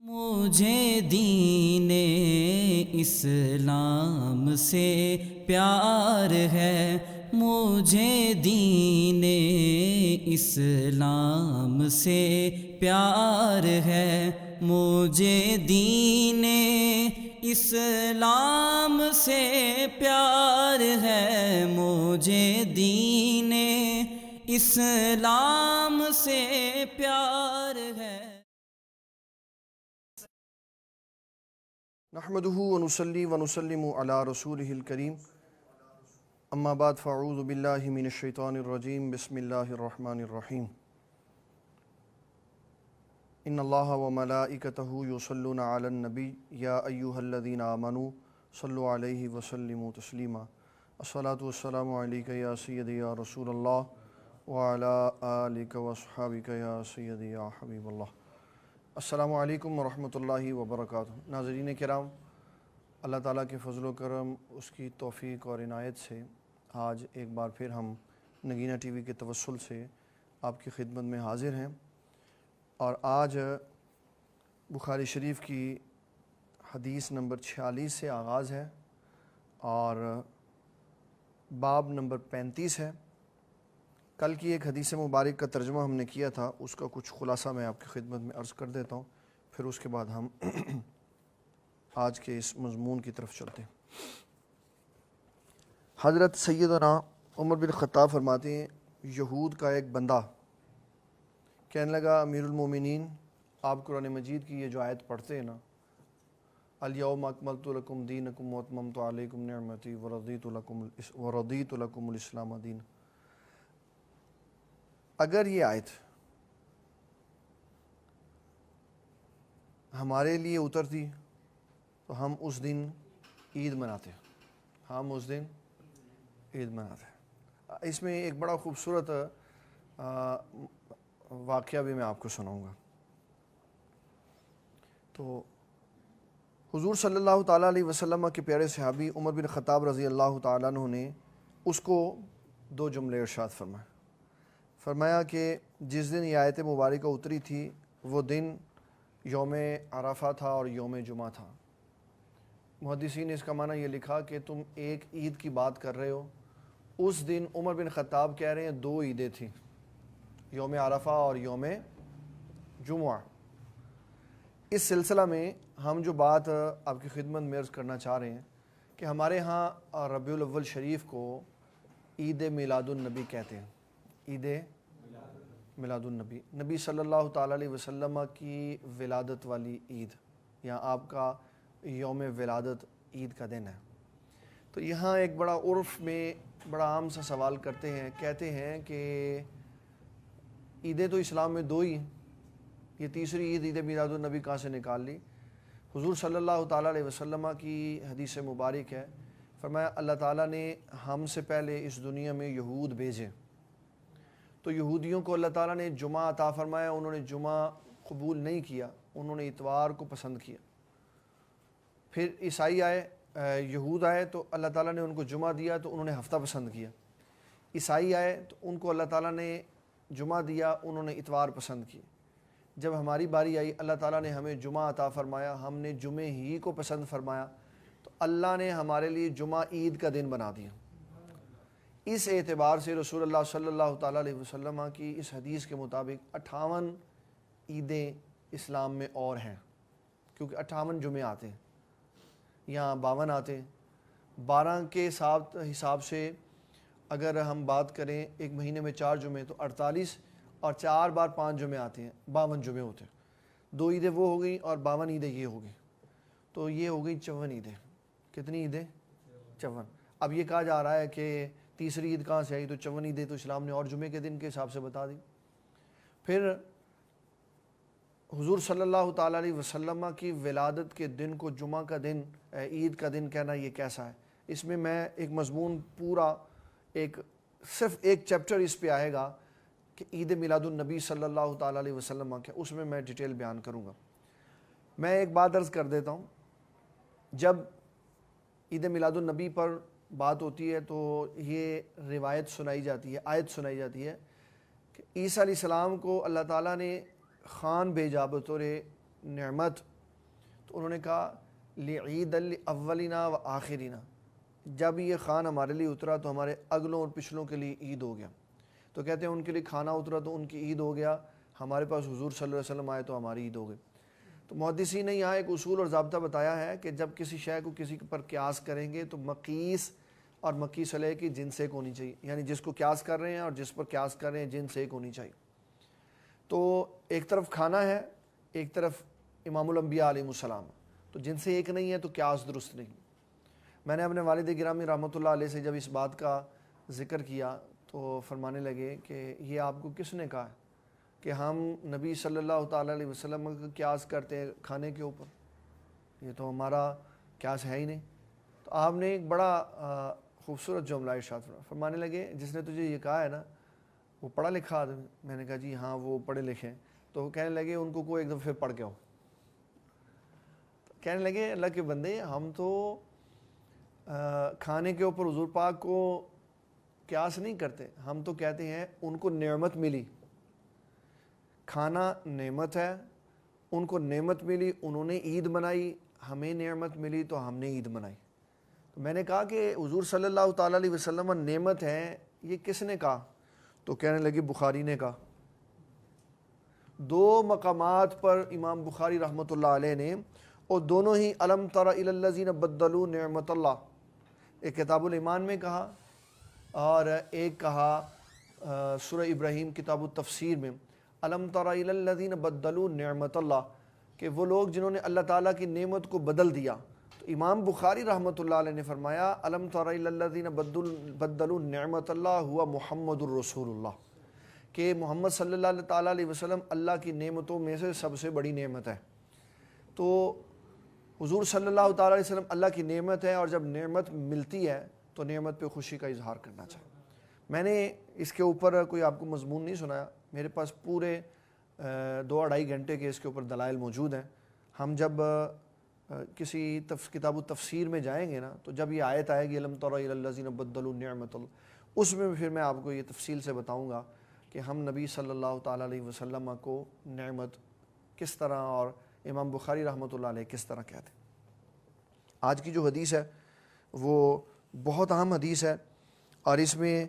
مجھے دین اسلام سے پیار ہے، مجھے دین اسلام سے پیار ہے، مجھے دین اسلام سے پیار ہے، مجھے دین اسلام سے پیار ہے۔ نحمده ونصلي ونسلم على رسوله الكريم اما بعد فاعوذ بالله من الشيطان الرجيم بسم الله الرحمن الرحيم ان الله وملائكته يصلون على النبي يا ايها الذين آمنوا صلوا عليه وسلموا تسليما الصلاة والسلام عليك يا سيدي يا رسول الله وعلى آلك واصحابك يا سيدي يا حبيب الله۔ السلام علیکم ورحمۃ اللہ وبرکاتہ۔ ناظرین کرام، اللہ تعالیٰ کے فضل و کرم، اس کی توفیق اور عنایت سے آج ایک بار پھر ہم نگینہ ٹی وی کے توسل سے آپ کی خدمت میں حاضر ہیں، اور آج بخاری شریف کی حدیث نمبر 46 سے آغاز ہے اور باب نمبر 35 ہے۔ کل کی ایک حدیث مبارک کا ترجمہ ہم نے کیا تھا، اس کا کچھ خلاصہ میں آپ کی خدمت میں عرض کر دیتا ہوں، پھر اس کے بعد ہم آج کے اس مضمون کی طرف چلتے ہیں۔ حضرت سیدنا عمر بن خطاب فرماتے ہیں، یہود کا ایک بندہ کہنے لگا، امیر المومنین، آپ قرآن مجید کی یہ جو آیت پڑھتے ہیں نا، الیوم اکملت لکم دینکم واتممت علیکم نعمتی ورضیت لکم الاسلام دین، اگر یہ آیت ہمارے لیے اترتی تو ہم اس دن عید مناتے ہیں، اس میں ایک بڑا خوبصورت واقعہ بھی میں آپ کو سناؤں گا۔ تو حضور صلی اللہ تعالیٰ علیہ وسلم کے پیارے صحابی عمر بن خطاب رضی اللہ تعالیٰ عنہ نے اس کو دو جملے ارشاد فرمایا کہ جس دن یہ آیت مبارکہ اتری تھی وہ دن یوم عرفہ تھا اور یوم جمعہ تھا۔ محدثین نے اس کا معنی یہ لکھا کہ تم ایک عید کی بات کر رہے ہو، اس دن عمر بن خطاب کہہ رہے ہیں دو عیدیں تھیں، یوم عرفہ اور یوم جمعہ۔ اس سلسلہ میں ہم جو بات آپ کی خدمت میں عرض کرنا چاہ رہے ہیں کہ ہمارے ہاں ربیع الاول شریف کو عید میلاد النبی کہتے ہیں، عید میلاد النبی، نبی صلی اللہ تعالیٰ علیہ وسلم کی ولادت والی عید، یا آپ کا یوم ولادت عید کا دن ہے۔ تو یہاں ایک بڑا عرف میں بڑا عام سا سوال کرتے ہیں، کہتے ہیں کہ عیدیں تو اسلام میں دو ہی ہیں، یہ تیسری عید عید میلاد النبی کہاں سے نکال لی؟ حضور صلی اللہ تعالیٰ علیہ وسلم کی حدیث مبارک ہے، فرمایا اللہ تعالیٰ نے ہم سے پہلے اس دنیا میں یہود بھیجے، تو یہودیوں کو اللہ تعالیٰ نے جمعہ عطا فرمایا، انہوں نے جمعہ قبول نہیں کیا، انہوں نے اتوار کو پسند کیا۔ پھر عیسائی آئے، یہود آئے تو اللہ تعالیٰ نے ان کو جمعہ دیا تو انہوں نے ہفتہ پسند کیا۔ عیسائی آئے تو ان کو اللہ تعالیٰ نے جمعہ دیا، انہوں نے اتوار پسند کی۔ جب ہماری باری آئی، اللہ تعالیٰ نے ہمیں جمعہ عطا فرمایا، ہم نے جمعے ہی کو پسند فرمایا، تو اللہ نے ہمارے لیے جمعہ عید کا دن بنا دیا۔ اس اعتبار سے رسول اللہ صلی اللہ تعالیٰ علیہ وسلم کی اس حدیث کے مطابق 58 عیدیں اسلام میں اور ہیں، کیونکہ 58 جمعے آتے ہیں، یہاں 52 آتے ہیں۔ 12 کے حساب سے اگر ہم بات کریں ایک مہینے میں 4 جمعے تو 48، اور 4 بار 5 جمعے آتے ہیں، 52 جمعے ہوتے ہیں۔ 2 عیدیں وہ ہو گئیں اور 52 عیدیں یہ ہو گئیں، تو یہ ہو گئی 54 عیدیں۔ کتنی عیدیں؟ 54۔ اب یہ کہا جا رہا ہے کہ تیسری عید کہاں سے آئی، تو 54 عیدیں تو اسلام نے اور جمعے کے دن کے حساب سے بتا دی۔ پھر حضور صلی اللہ تعالیٰ علیہ وسلم کی ولادت کے دن کو جمعہ کا دن، عید کا دن کہنا یہ کیسا ہے؟ اس میں ایک مضمون پورا صرف ایک چیپٹر اس پہ آئے گا کہ عید میلاد النبی صلی اللہ تعالیٰ علیہ وسلم کیا، اس میں ڈیٹیل بیان کروں گا۔ میں ایک بات عرض کر دیتا ہوں، جب عید میلاد النبی پر بات ہوتی ہے تو یہ روایت سنائی جاتی ہے، آیت سنائی جاتی ہے کہ عیسیٰ علیہ السلام کو اللہ تعالیٰ نے خان بھیجا بطور نعمت تو انہوں نے کہا لعید الاولنا و آخرنا، جب یہ خوان ہمارے لیے اترا تو ہمارے اگلوں اور پچھلوں کے لیے عید ہو گیا۔ تو کہتے ہیں ان کے لیے کھانا اترا تو ان کی عید ہو گیا، ہمارے پاس حضور صلی اللہ علیہ وسلم آئے تو ہماری عید ہو گئی۔ تو محدثین نے یہاں ایک اصول اور ضابطہ بتایا ہے کہ جب کسی شے کو کسی پر قیاس کریں گے تو مقیس اور مقیس علیہ کی جنس ایک ہونی چاہیے، یعنی جس کو قیاس کر رہے ہیں اور جس پر قیاس کر رہے ہیں جنس ایک ہونی چاہیے۔ تو ایک طرف کھانا ہے، ایک طرف امام الانبیاء علیہ السلام، تو جن سے ایک نہیں ہے تو قیاس درست نہیں۔ میں نے اپنے والد گرامی رحمۃ اللہ علیہ سے جب اس بات کا ذکر کیا تو فرمانے لگے کہ یہ آپ کو کس نے کہا کہ ہم نبی صلی اللہ تعالیٰ علیہ وسلم کا قیاس کرتے ہیں کھانے کے اوپر؟ یہ تو ہمارا قیاس ہے ہی نہیں۔ تو آپ نے ایک بڑا خوبصورت جملہ ارشاد فرمانے لگے، جس نے تجھے یہ کہا ہے نا وہ پڑھا لکھا آدمی؟ میں نے کہا جی ہاں وہ پڑھے لکھے ہیں۔ تو کہنے لگے ان کو کوئی ایک دفعہ پڑھ کے آؤ۔ کہنے لگے اللہ کے بندے، ہم تو کھانے کے اوپر حضور پاک کو قیاس نہیں کرتے، ہم تو کہتے ہیں ان کو نعمت ملی، کھانا نعمت ہے، ان کو نعمت ملی، انہوں نے عید منائی، ہمیں نعمت ملی تو ہم نے عید منائی۔ تو میں نے کہا کہ حضور صلی اللہ تعالیٰ علیہ وسلم نعمت ہے، یہ کس نے کہا؟ تو کہنے لگے بخاری نے کہا۔ دو مقامات پر امام بخاری رحمۃ اللہ علیہ نے، اور دونوں ہی الم تر الی الذین بدلوا نعمت اللہ، ایک کتاب الایمان میں کہا اور ایک کہا سورہ ابراہیم کتاب التفسیر میں، الم تر الی الذین بدلوا نعمت اللہ، کہ وہ لوگ جنہوں نے اللہ تعالیٰ کی نعمت کو بدل دیا۔ تو امام بخاری رحمۃ اللہ علیہ نے فرمایا الم تر الی الذین بدلوا نعمت اللہ ہوا محمد الرسول اللہ، کہ محمد صلی اللہ تعالیٰ علیہ وسلم اللہ کی نعمتوں میں سے سب سے بڑی نعمت ہے۔ تو حضور صلی اللہ تعالیٰ علیہ وسلم اللہ کی نعمت ہے، اور جب نعمت ملتی ہے تو نعمت پہ خوشی کا اظہار کرنا چاہیے۔ میں نے اس کے اوپر کوئی آپ کو مضمون نہیں سنایا، میرے پاس پورے 2-2.5 گھنٹے کے اس کے اوپر دلائل موجود ہیں۔ ہم جب کسی کتاب التفسیر میں جائیں گے نا، تو جب یہ آیت آئے گی الم تر الی الذین بدلوا نعمت اللہ، اس میں پھر میں آپ کو یہ تفصیل سے بتاؤں گا کہ ہم نبی صلی اللہ تعالیٰ علیہ وسلم کو نعمت کس طرح اور امام بخاری رحمۃ اللہ علیہ کس طرح کہتے ہیں۔ آج کی جو حدیث ہے وہ بہت اہم حدیث ہے، اور اس میں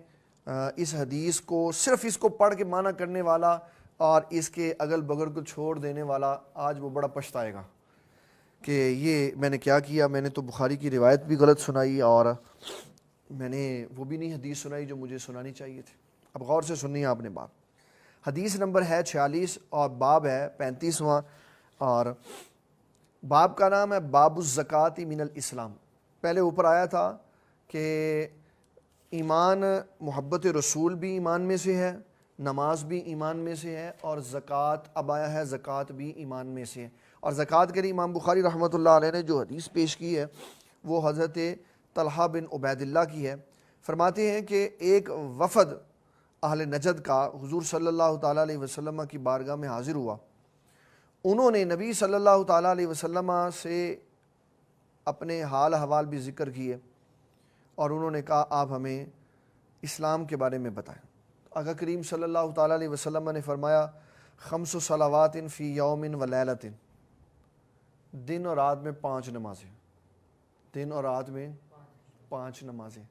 اس حدیث کو صرف اس کو پڑھ کے معنی کرنے والا اور اس کے اگل بغل کو چھوڑ دینے والا آج وہ بڑا پچھتائے گا کہ یہ میں نے کیا کیا، میں نے تو بخاری کی روایت بھی غلط سنائی اور میں نے وہ بھی نہیں حدیث سنائی جو مجھے سنانی چاہیے تھی۔ اب غور سے سننی ہے آپ نے بات۔ حدیث نمبر ہے 46 اور باب ہے 35واں، اور باب کا نام ہے باب الزکوٰۃ من الاسلام۔ پہلے اوپر آیا تھا کہ ایمان محبت رسول بھی ایمان میں سے ہے، نماز بھی ایمان میں سے ہے، اور زکوٰۃ اب آیا ہے زکوٰۃ بھی ایمان میں سے ہے۔ اور زکوٰۃ کے لیے امام بخاری رحمۃ اللہ علیہ نے جو حدیث پیش کی ہے وہ حضرت طلحہ بن عبید اللہ کی ہے۔ فرماتے ہیں کہ ایک وفد اہل نجد کا حضور صلی اللہ تعالیٰ علیہ وسلم کی بارگاہ میں حاضر ہوا۔ انہوں نے نبی صلی اللہ تعالیٰ علیہ وسلم سے اپنے حال احوال بھی ذکر کیے، اور انہوں نے کہا آپ ہمیں اسلام کے بارے میں بتائیں۔ آقا کریم صلی اللہ تعالیٰ علیہ وسلم نے فرمایا 5 صلوات فی یوم و لیلۃ، دن اور رات میں 5 نمازیں، دن اور رات میں 5 نمازیں۔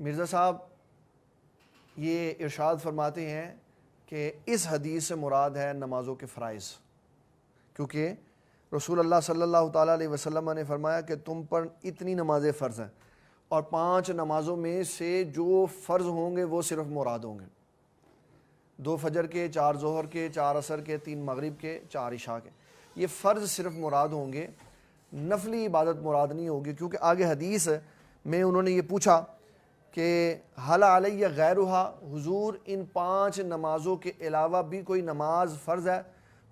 مرزا صاحب یہ ارشاد فرماتے ہیں کہ اس حدیث سے مراد ہے نمازوں کے فرائض، کیونکہ رسول اللہ صلی اللہ تعالیٰ علیہ وسلم نے فرمایا کہ تم پر اتنی نمازیں فرض ہیں، اور 5 نمازوں میں سے جو فرض ہوں گے وہ صرف مراد ہوں گے، 2 فجر کے، 4 ظہر کے، 4 عصر کے، 3 مغرب کے، 4 عشاء کے، یہ فرض صرف مراد ہوں گے، نفلی عبادت مراد نہیں ہوگی۔ کیونکہ آگے حدیث میں انہوں نے یہ پوچھا کہ حل علیہ غیرہا، حضور ان 5 نمازوں کے علاوہ بھی کوئی نماز فرض ہے؟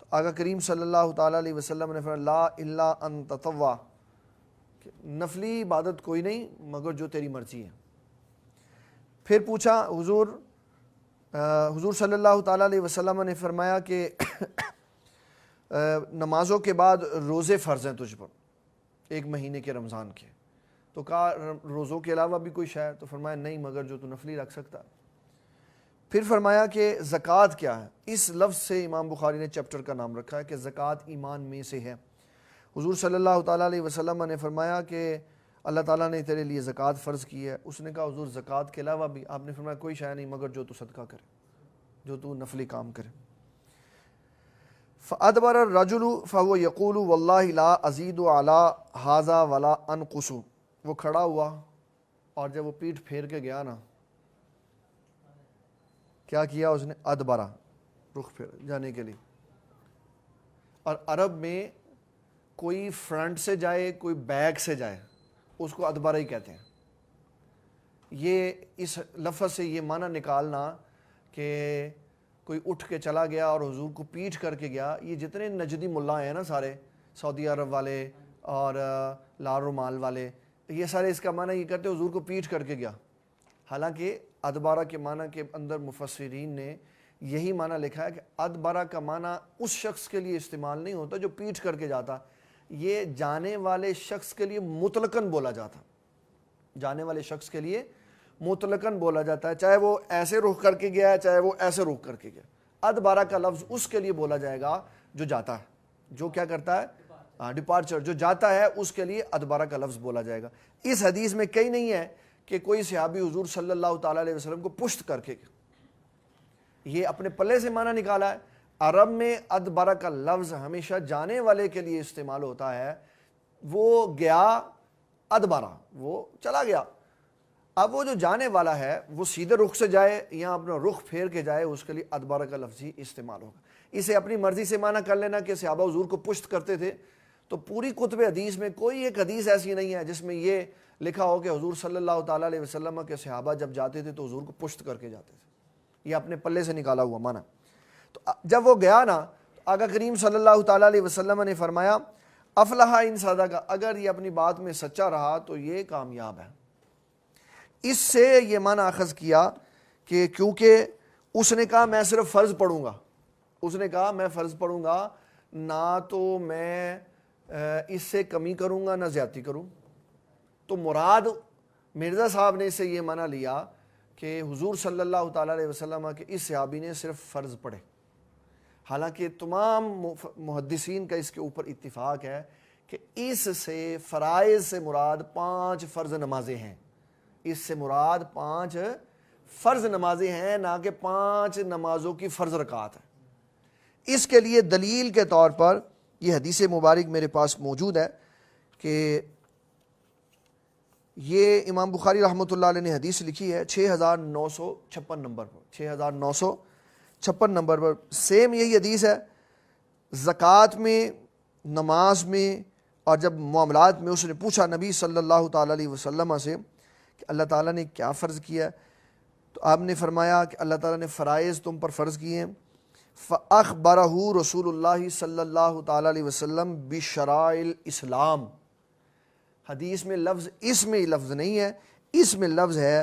تو آقا کریم صلی اللہ تعالیٰ علیہ وسلم نے فرمایا لا الا ان تطوع، نفلی عبادت کوئی نہیں مگر جو تیری مرضی ہے۔ پھر پوچھا حضور صلی اللہ تعالیٰ علیہ وسلم نے فرمایا کہ نمازوں کے بعد روزے فرض ہیں تجھ پر 1 مہینے کے رمضان کے، تو کہا روزوں کے علاوہ بھی کوئی شے؟ تو فرمایا نہیں مگر جو تو نفلی رکھ سکتا۔ پھر فرمایا کہ زکوٰۃ کیا ہے؟ اس لفظ سے امام بخاری نے چیپٹر کا نام رکھا ہے کہ زکوٰۃ ایمان میں سے ہے، حضور صلی اللہ تعالیٰ علیہ وسلم نے فرمایا کہ اللہ تعالیٰ نے تیرے لیے زکوٰۃ فرض کی ہے. اس نے کہا حضور زکوٰۃ کے علاوہ بھی؟ آپ نے فرمایا کوئی شے نہیں مگر جو تو صدقہ کرے، جو تو نفلی کام کرے. فَأَدْبَرَ الرَّجُلُ فَهُوَ يَقُولُ وَاللَّهِ لَا أَزِيدُ عَلَىٰ هَٰذَا وَلَا أَنْقُصُ. وہ کھڑا ہوا اور جب وہ پیٹھ پھیر کے گیا نا، کیا کیا اس نے؟ ادبرا، رخ پھیر جانے کے لیے. اور عرب میں کوئی فرنٹ سے جائے کوئی بیک سے جائے اس کو ادبرا ہی کہتے ہیں. یہ اس لفظ سے یہ معنی نکالنا کہ کوئی اٹھ کے چلا گیا اور حضور کو پیٹھ کر کے گیا. یہ جتنے نجدی ملا ہیں نا سارے، سعودی عرب والے اور لال رومال والے، یہ سارے اس کا معنی یہ کرتے حضور کو پیٹھ کر کے گیا. حالانکہ ادبارہ کے معنی کے اندر مفسرین نے یہی معنی لکھا ہے کہ ادبارہ کا معنی اس شخص کے لیے استعمال نہیں ہوتا جو پیٹھ کر کے جاتا، یہ جانے والے شخص کے لیے مطلقاً بولا جاتا. جانے والے شخص کے لیے مطلقاً بولا جاتا ہے، چاہے وہ ایسے رخ کر کے گیا ہے چاہے وہ ایسے رخ کر کے گیا. ادبارہ کا لفظ اس کے لیے بولا جائے گا جو جاتا ہے، جو کیا کرتا ہے؟ ڈپارچر، جو جاتا ہے اس کے لیے ادبارہ کا لفظ بولا جائے گا. اس حدیث میں کہیں نہیں ہے کہ کوئی صحابی حضور صلی اللہ تعالیٰ علیہ وسلم کو پشت کر کے، یہ اپنے پلے سے معنی نکالا ہے. عرب میں ادبارہ کا لفظ ہمیشہ جانے والے کے لیے استعمال ہوتا ہے. وہ گیا ادبارہ، وہ چلا گیا. اب وہ جو جانے والا ہے وہ سیدھے رخ سے جائے یا اپنا رخ پھیر کے جائے، اس کے لیے ادبارہ کا لفظ ہی استعمال ہوگا. اسے اپنی مرضی سے معنی کر لینا کہ صحابہ حضور کو پشت کرتے تھے، تو پوری کتب حدیث میں کوئی ایک حدیث ایسی نہیں ہے جس میں یہ لکھا ہو کہ حضور صلی اللہ تعالیٰ علیہ وسلم کے صحابہ جب جاتے تھے تو حضور کو پشت کر کے جاتے تھے. یہ اپنے پلے سے نکالا ہوا معنی. تو جب وہ گیا نا، آقا کریم صلی اللہ تعالیٰ علیہ وسلم نے فرمایا افلح ان صدقہ، اگر یہ اپنی بات میں سچا رہا تو یہ کامیاب ہے. اس سے یہ معنی اخذ کیا کہ کیونکہ اس نے کہا میں صرف فرض پڑھوں گا، اس نے کہا میں فرض پڑھوں گا، نہ تو میں اس سے کمی کروں گا نہ زیادتی کروں. تو مراد مرزا صاحب نے اس سے یہ معنی لیا کہ حضور صلی اللہ تعالیٰ علیہ وسلم کے اس صحابی نے صرف فرض پڑھے. حالانکہ تمام محدثین کا اس کے اوپر اتفاق ہے کہ اس سے فرائض سے مراد 5 فرض نمازیں ہیں. اس سے مراد 5 فرض نمازیں ہیں، نہ کہ 5 نمازوں کی فرض رکعت ہے. اس کے لیے دلیل کے طور پر یہ حدیث مبارک میرے پاس موجود ہے کہ یہ امام بخاری رحمۃ اللہ علیہ نے حدیث لکھی ہے 6956 نمبر پر، 6956 نمبر پر. سیم یہی حدیث ہے. زکوٰۃ میں، نماز میں اور جب معاملات میں اس نے پوچھا نبی صلی اللہ تعالیٰ علیہ وسلم سے کہ اللہ تعالیٰ نے کیا فرض کیا ہے، تو آپ نے فرمایا کہ اللہ تعالیٰ نے فرائض تم پر فرض کیے ہیں. فَأَخْبَرَهُ رسول اللہ صلی اللہ تعالیٰ علیہ وسلم بشرائع الاسلام. حدیث میں لفظ اس میں لفظ نہیں ہے، اس میں لفظ ہے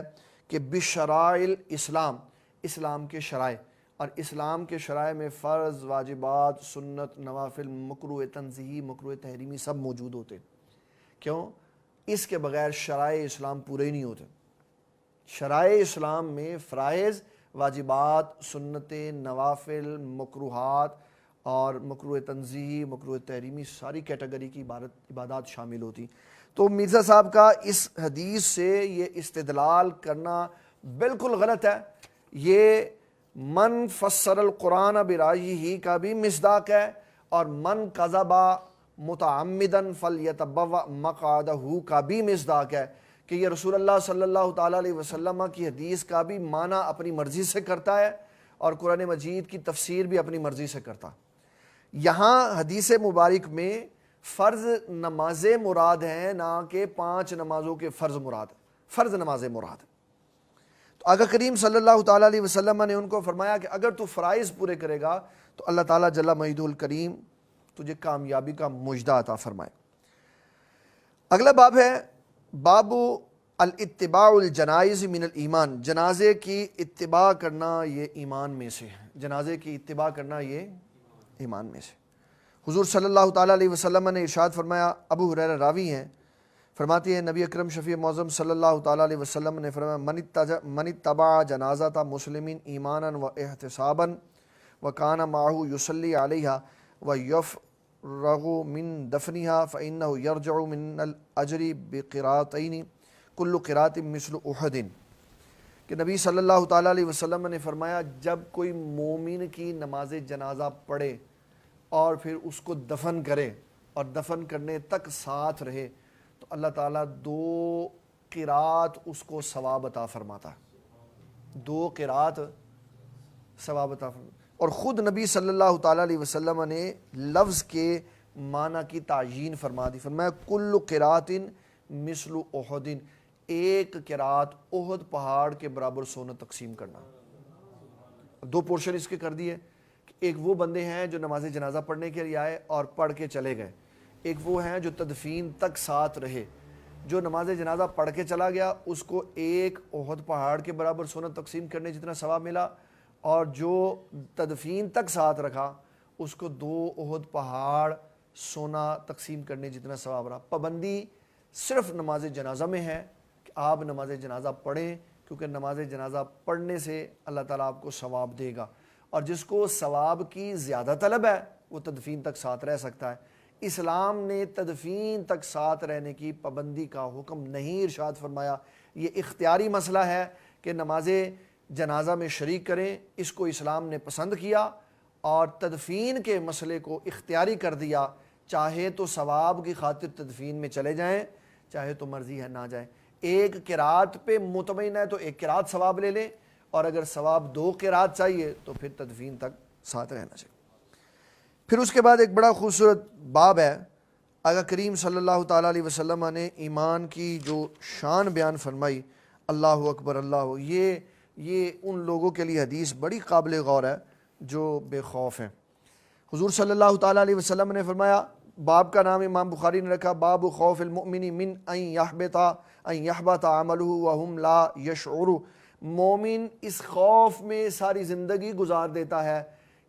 کہ بشرائع الاسلام، اسلام کے شرائع. اور اسلام کے شرائع میں فرض، واجبات، سنت، نوافل، مکروہ تنزیہی، مکروہ تحریمی سب موجود ہوتے. کیوں؟ اس کے بغیر شرائع اسلام پورے ہی نہیں ہوتے. شرائع اسلام میں فرائض، واجبات، سنتیں، نوافل، مکروہات اور مکروہ تنزیہی، مکروہ تحریمی ساری کیٹیگری کی عبادات شامل ہوتی. تو مرزا صاحب کا اس حدیث سے یہ استدلال کرنا بالکل غلط ہے. یہ من فسر القرآن برائیہ کا بھی مصداق ہے، اور من کذب متعمدن فلیتبوأ مقعدہ کا بھی مصداق ہے کہ یہ رسول اللہ صلی اللہ تعالیٰ علیہ وسلم کی حدیث کا بھی معنی اپنی مرضی سے کرتا ہے اور قرآن مجید کی تفسیر بھی اپنی مرضی سے کرتا. یہاں حدیث مبارک میں فرض نمازیں مراد ہیں، نہ کہ 5 نمازوں کے فرض مراد، فرض نمازیں مراد. تو آقا کریم صلی اللہ تعالیٰ علیہ وسلم نے ان کو فرمایا کہ اگر تو فرائض پورے کرے گا تو اللہ تعالیٰ جل مجیدہ الکریم تجھے کامیابی کا مژدہ عطا فرمائے. اگلا باب ہے باب الاتباع الجنائز من الایمان. جنازے کی اتباع کرنا یہ ایمان میں سے ہے. جنازے کی اتباع کرنا یہ ایمان میں سے. حضور صلی اللہ تعالیٰ علیہ وسلم نے ارشاد فرمایا، ابو ہریرہ راوی ہیں، فرماتے ہیں نبی اکرم شفیع معظم صلی اللہ تعالیٰ علیہ وسلم نے فرمایا من اتبع جنازۃ مسلم ایمانا و احتسابا وکان معہ یصلی علیہا ویفرغ يتفرغ من دفنها فإنه يرجع من الأجر بقراءتين كل قراءة مثل أحد. کہ نبی صلی اللہ تعالیٰ علیہ وسلم نے فرمایا جب کوئی مومن کی نماز جنازہ پڑھے اور پھر اس کو دفن کرے اور دفن کرنے تک ساتھ رہے تو اللہ تعالیٰ 2 قرات اس کو ثواب عطا فرماتا ہے. 2 قرات ثواب عطا فرماتا. اور خود نبی صلی اللہ تعالیٰ علیہ وسلم نے لفظ کے معنی کی تعیین فرما دی. فرمایا کل قرات مثل احد، ایک قرات احد پہاڑ کے برابر سونا تقسیم کرنا. 2 پورشن اس کے کر دیے. ایک وہ بندے ہیں جو نماز جنازہ پڑھنے کے لیے آئے اور پڑھ کے چلے گئے، ایک وہ ہیں جو تدفین تک ساتھ رہے. جو نماز جنازہ پڑھ کے چلا گیا اس کو ایک احد پہاڑ کے برابر سونا تقسیم کرنے جتنا ثواب ملا، اور جو تدفین تک ساتھ رکھا اس کو 2 احد پہاڑ سونا تقسیم کرنے جتنا ثواب رہا. پابندی صرف نماز جنازہ میں ہے کہ آپ نماز جنازہ پڑھیں، کیونکہ نماز جنازہ پڑھنے سے اللہ تعالیٰ آپ کو ثواب دے گا. اور جس کو ثواب کی زیادہ طلب ہے وہ تدفین تک ساتھ رہ سکتا ہے. اسلام نے تدفین تک ساتھ رہنے کی پابندی کا حکم نہیں ارشاد فرمایا. یہ اختیاری مسئلہ ہے کہ نماز جنازہ میں شریک کریں، اس کو اسلام نے پسند کیا اور تدفین کے مسئلے کو اختیاری کر دیا. چاہے تو ثواب کی خاطر تدفین میں چلے جائیں، چاہے تو مرضی ہے نہ جائیں. ایک قرات پہ مطمئن ہے تو 1 قرات ثواب لے لیں، اور اگر ثواب 2 قرات چاہیے تو پھر تدفین تک ساتھ رہنا چاہیے. پھر اس کے بعد ایک بڑا خوبصورت باب ہے. آقا کریم صلی اللہ تعالیٰ علیہ وسلم نے ایمان کی جو شان بیان فرمائی، اللہ اکبر اللہ، یہ ان لوگوں کے لیے حدیث بڑی قابل غور ہے جو بے خوف ہیں. حضور صلی اللہ تعالیٰ علیہ وسلم نے فرمایا، باب کا نام امام بخاری نے رکھا باب خوف المؤمن من ان يحبط عمله وهم لا يشعرون. مومن اس خوف میں ساری زندگی گزار دیتا ہے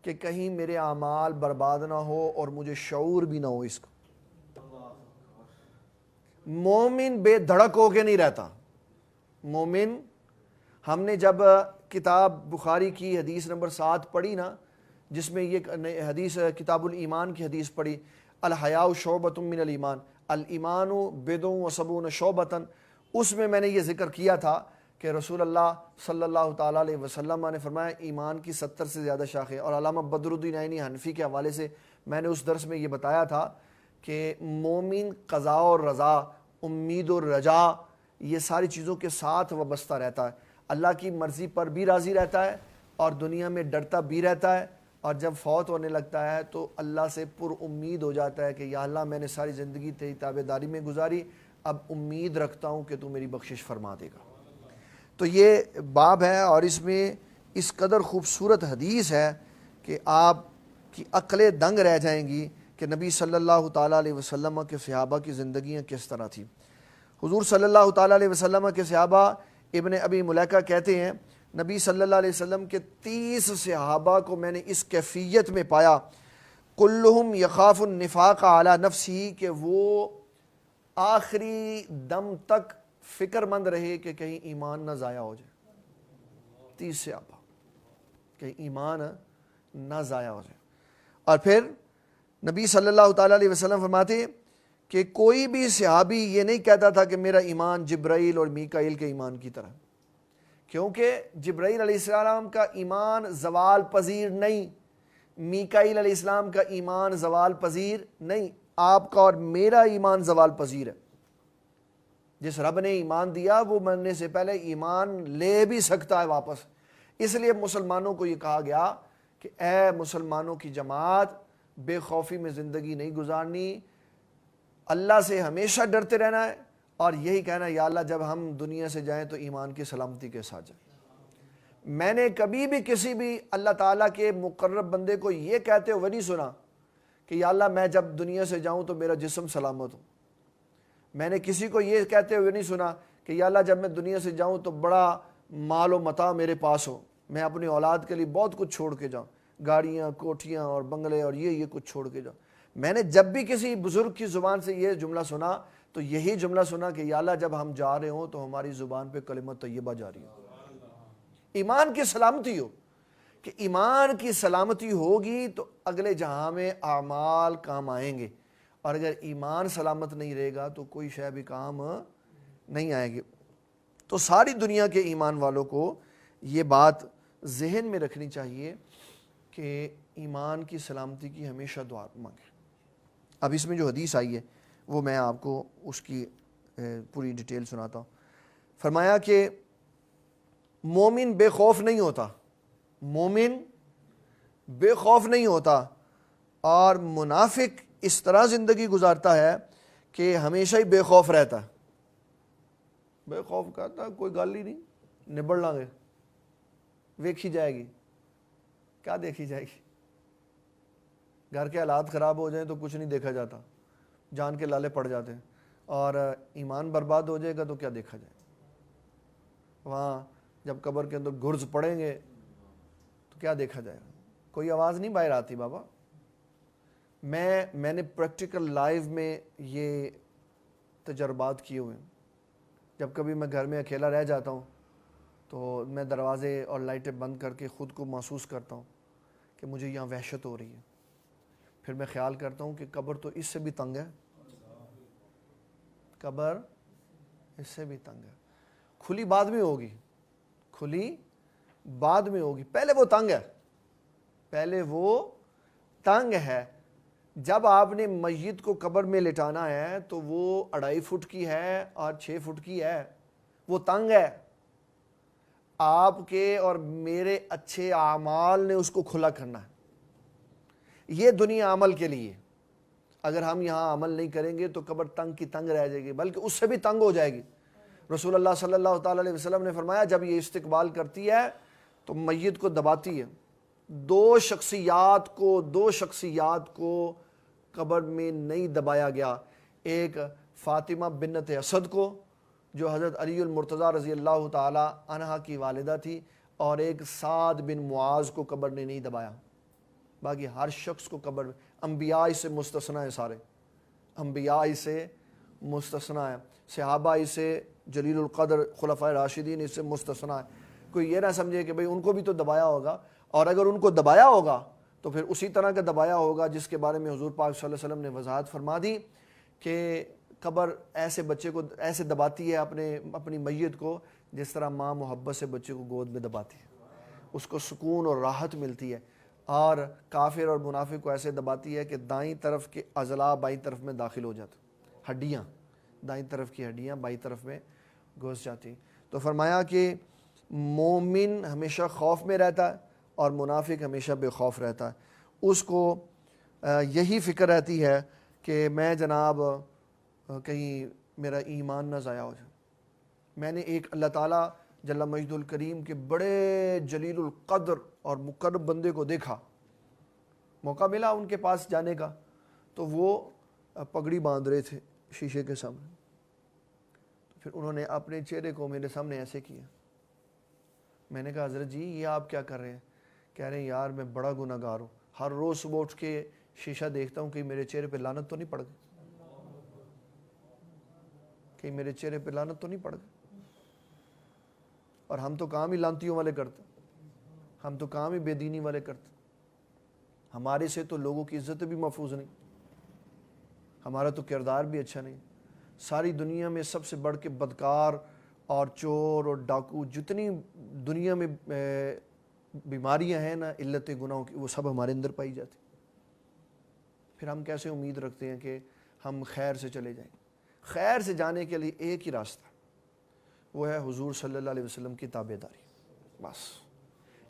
کہ کہیں میرے اعمال برباد نہ ہو اور مجھے شعور بھی نہ ہو اس کا. مومن بے دھڑک ہو کے نہیں رہتا. مومن، ہم نے جب کتاب بخاری کی حدیث نمبر 7 پڑھی نا، جس میں یہ حدیث کتاب الایمان کی حدیث پڑھی، الحیاء شعبۃ من الایمان، الایمان بضع و سبعون شعبۃ، اس میں نے یہ ذکر کیا تھا کہ رسول اللہ صلی اللہ تعالیٰ علیہ وسلم نے فرمایا ایمان کی 70 سے زیادہ شاخیں. اور علامہ بدر الدین عینی حنفی کے حوالے سے میں نے اس درس میں یہ بتایا تھا کہ مومن قضاء اور رضا، امید اور رجا، یہ ساری چیزوں کے ساتھ وابستہ رہتا ہے. اللہ کی مرضی پر بھی راضی رہتا ہے اور دنیا میں ڈرتا بھی رہتا ہے، اور جب فوت ہونے لگتا ہے تو اللہ سے پر امید ہو جاتا ہے کہ یا اللہ میں نے ساری زندگی تیری تابعداری میں گزاری، اب امید رکھتا ہوں کہ تو میری بخشش فرما دے گا. تو یہ باب ہے اور اس میں اس قدر خوبصورت حدیث ہے کہ آپ کی عقلیں دنگ رہ جائیں گی کہ نبی صلی اللہ تعالیٰ علیہ وسلم کے صحابہ کی زندگیاں کس طرح تھیں. حضور صلی اللہ تعالیٰ علیہ وسلم کے صحابہ، ابن ابی ملیکہ کہتے ہیں نبی صلی اللہ علیہ وسلم کے 30 صحابہ کو میں نے اس کیفیت میں پایا، کلہم یخاف النفاق علی نفسہ، کہ وہ آخری دم تک فکر مند رہے کہ کہیں ایمان نہ ضائع ہو جائے. 30 صحابہ کہ ایمان نہ ضائع ہو جائے. اور پھر نبی صلی اللہ تعالیٰ علیہ وسلم فرماتے کہ کوئی بھی صحابی یہ نہیں کہتا تھا کہ میرا ایمان جبرائیل اور میکائیل کے ایمان کی طرح، کیونکہ جبرائیل علیہ السلام کا ایمان زوال پذیر نہیں، میکائیل علیہ السلام کا ایمان زوال پذیر نہیں. آپ کا اور میرا ایمان زوال پذیر ہے. جس رب نے ایمان دیا وہ مرنے سے پہلے ایمان لے بھی سکتا ہے واپس. اس لیے مسلمانوں کو یہ کہا گیا کہ اے مسلمانوں کی جماعت، بے خوفی میں زندگی نہیں گزارنی، اللہ سے ہمیشہ ڈرتے رہنا ہے، اور یہی کہنا ہے یا اللہ جب ہم دنیا سے جائیں تو ایمان کی سلامتی کے ساتھ جائیں. میں نے کبھی بھی کسی بھی اللہ تعالیٰ کے مقرب بندے کو یہ کہتے ہوئے نہیں سنا کہ یا اللہ میں جب دنیا سے جاؤں تو میرا جسم سلامت ہو. میں نے کسی کو یہ کہتے ہوئے نہیں سنا کہ یا اللہ جب میں دنیا سے جاؤں تو بڑا مال و متاع میرے پاس ہو، میں اپنی اولاد کے لیے بہت کچھ چھوڑ کے جاؤں، گاڑیاں، کوٹھیاں اور بنگلے اور یہ کچھ چھوڑ کے جاؤں. میں نے جب بھی کسی بزرگ کی زبان سے یہ جملہ سنا تو یہی جملہ سنا کہ یا اللہ جب ہم جا رہے ہوں تو ہماری زبان پہ کلمہ طیبہ جاری ہو، ایمان کی سلامتی ہو، کہ کہ ایمان کی سلامتی ہوگی تو اگلے جہاں میں اعمال کام آئیں گے، اور اگر ایمان سلامت نہیں رہے گا تو کوئی شے بھی کام نہیں آئے گی۔ تو ساری دنیا کے ایمان والوں کو یہ بات ذہن میں رکھنی چاہیے کہ ایمان کی سلامتی کی ہمیشہ دعا مانگیں۔ اب اس میں جو حدیث آئی ہے وہ میں آپ کو اس کی پوری ڈیٹیل سناتا ہوں۔ فرمایا کہ مومن بے خوف نہیں ہوتا، مومن بے خوف نہیں ہوتا، اور منافق اس طرح زندگی گزارتا ہے کہ ہمیشہ ہی بے خوف رہتا ہے۔ بے خوف کہتا ہے کوئی گل ہی نہیں، نبڑ لیں گے، ویکھی جائے گی، کیا دیکھی جائے گی؟ گھر کے حالات خراب ہو جائیں تو کچھ نہیں دیکھا جاتا، جان کے لالے پڑ جاتے ہیں، اور ایمان برباد ہو جائے گا تو کیا دیکھا جائے؟ وہاں جب قبر کے اندر گرز پڑیں گے تو کیا دیکھا جائے گا؟ کوئی آواز نہیں باہر آتی بابا۔ میں نے پریکٹیکل لائف میں یہ تجربات کیے ہوئے ہیں۔ جب کبھی میں گھر میں اکیلا رہ جاتا ہوں تو میں دروازے اور لائٹیں بند کر کے خود کو محسوس کرتا ہوں کہ مجھے یہاں وحشت ہو رہی ہے۔ پھر میں خیال کرتا ہوں کہ قبر تو اس سے بھی تنگ ہے، قبر اس سے بھی تنگ ہے۔ کھلی بعد میں ہوگی، کھلی بعد میں ہوگی، پہلے وہ تنگ ہے، پہلے وہ تنگ ہے۔ جب آپ نے میت کو قبر میں لٹانا ہے تو وہ 2.5 فٹ کی ہے اور 6 فٹ کی ہے، وہ تنگ ہے۔ آپ کے اور میرے اچھے اعمال نے اس کو کھلا کرنا ہے۔ یہ دنیا عمل کے لیے، اگر ہم یہاں عمل نہیں کریں گے تو قبر تنگ کی تنگ رہ جائے گی، بلکہ اس سے بھی تنگ ہو جائے گی۔ رسول اللہ صلی اللہ تعالی علیہ وسلم نے فرمایا جب یہ استقبال کرتی ہے تو میت کو دباتی ہے۔ دو شخصیات کو قبر میں نہیں دبایا گیا، ایک فاطمہ بنت اسد کو جو حضرت علی المرتضیٰ رضی اللہ تعالی عنہ کی والدہ تھی، اور ایک سعد بن معاذ کو قبر نے نہیں دبایا۔ باقی ہر شخص کو قبر میں، انبیاء سے مستثنیٰ ہیں، سارے انبیاء سے مستثنیٰ ہیں، صحابہ سے، جلیل القدر خلفائے راشدین اس سے مستثنیٰ ہے۔ کوئی یہ نہ سمجھے کہ بھئی ان کو بھی تو دبایا ہوگا، اور اگر ان کو دبایا ہوگا تو پھر اسی طرح کا دبایا ہوگا جس کے بارے میں حضور پاک صلی اللہ علیہ وسلم نے وضاحت فرما دی کہ قبر ایسے بچے کو ایسے دباتی ہے اپنی میت کو جس طرح ماں محبت سے بچے کو گود میں دباتی ہے، اس کو سکون اور راحت ملتی ہے۔ اور کافر اور منافق کو ایسے دباتی ہے کہ دائیں طرف کے اضلاع بائیں طرف میں داخل ہو جاتے، ہڈیاں، دائیں طرف کی ہڈیاں بائیں طرف میں گھس جاتی۔ تو فرمایا کہ مومن ہمیشہ خوف میں رہتا ہے اور منافق ہمیشہ بے خوف رہتا ہے۔ اس کو یہی فکر رہتی ہے کہ میں جناب کہیں میرا ایمان نہ ضائع ہو جائے۔ میں نے ایک اللہ تعالیٰ جل مجد الکریم کے بڑے جلیل القدر اور مقرب بندے کو دیکھا، موقع ملا ان کے پاس جانے کا، تو وہ پگڑی باندھ رہے تھے شیشے کے سامنے، تو پھر انہوں نے اپنے چہرے کو میرے سامنے ایسے کیا۔ میں نے کہا حضرت جی یہ آپ کیا کر رہے ہیں؟ کہہ رہے ہیں یار میں بڑا گناہ گار ہوں، ہر روز صبح اٹھ کے شیشہ دیکھتا ہوں کہ میرے چہرے پہ لعنت تو نہیں پڑ گئی، کہ میرے چہرے پہ لعنت تو نہیں پڑ گئی۔ اور ہم تو کام ہی لانتیوں والے کرتے، ہم تو کام ہی بے دینی والے کرتے، ہمارے سے تو لوگوں کی عزت بھی محفوظ نہیں، ہمارا تو کردار بھی اچھا نہیں۔ ساری دنیا میں سب سے بڑھ کے بدکار اور چور اور ڈاکو، جتنی دنیا میں بیماریاں ہیں نا علت گناہوں کی، وہ سب ہمارے اندر پائی جاتی۔ پھر ہم کیسے امید رکھتے ہیں کہ ہم خیر سے چلے جائیں؟ خیر سے جانے کے لیے ایک ہی راستہ، وہ ہے حضور صلی اللہ علیہ وسلم کی تابعداری، بس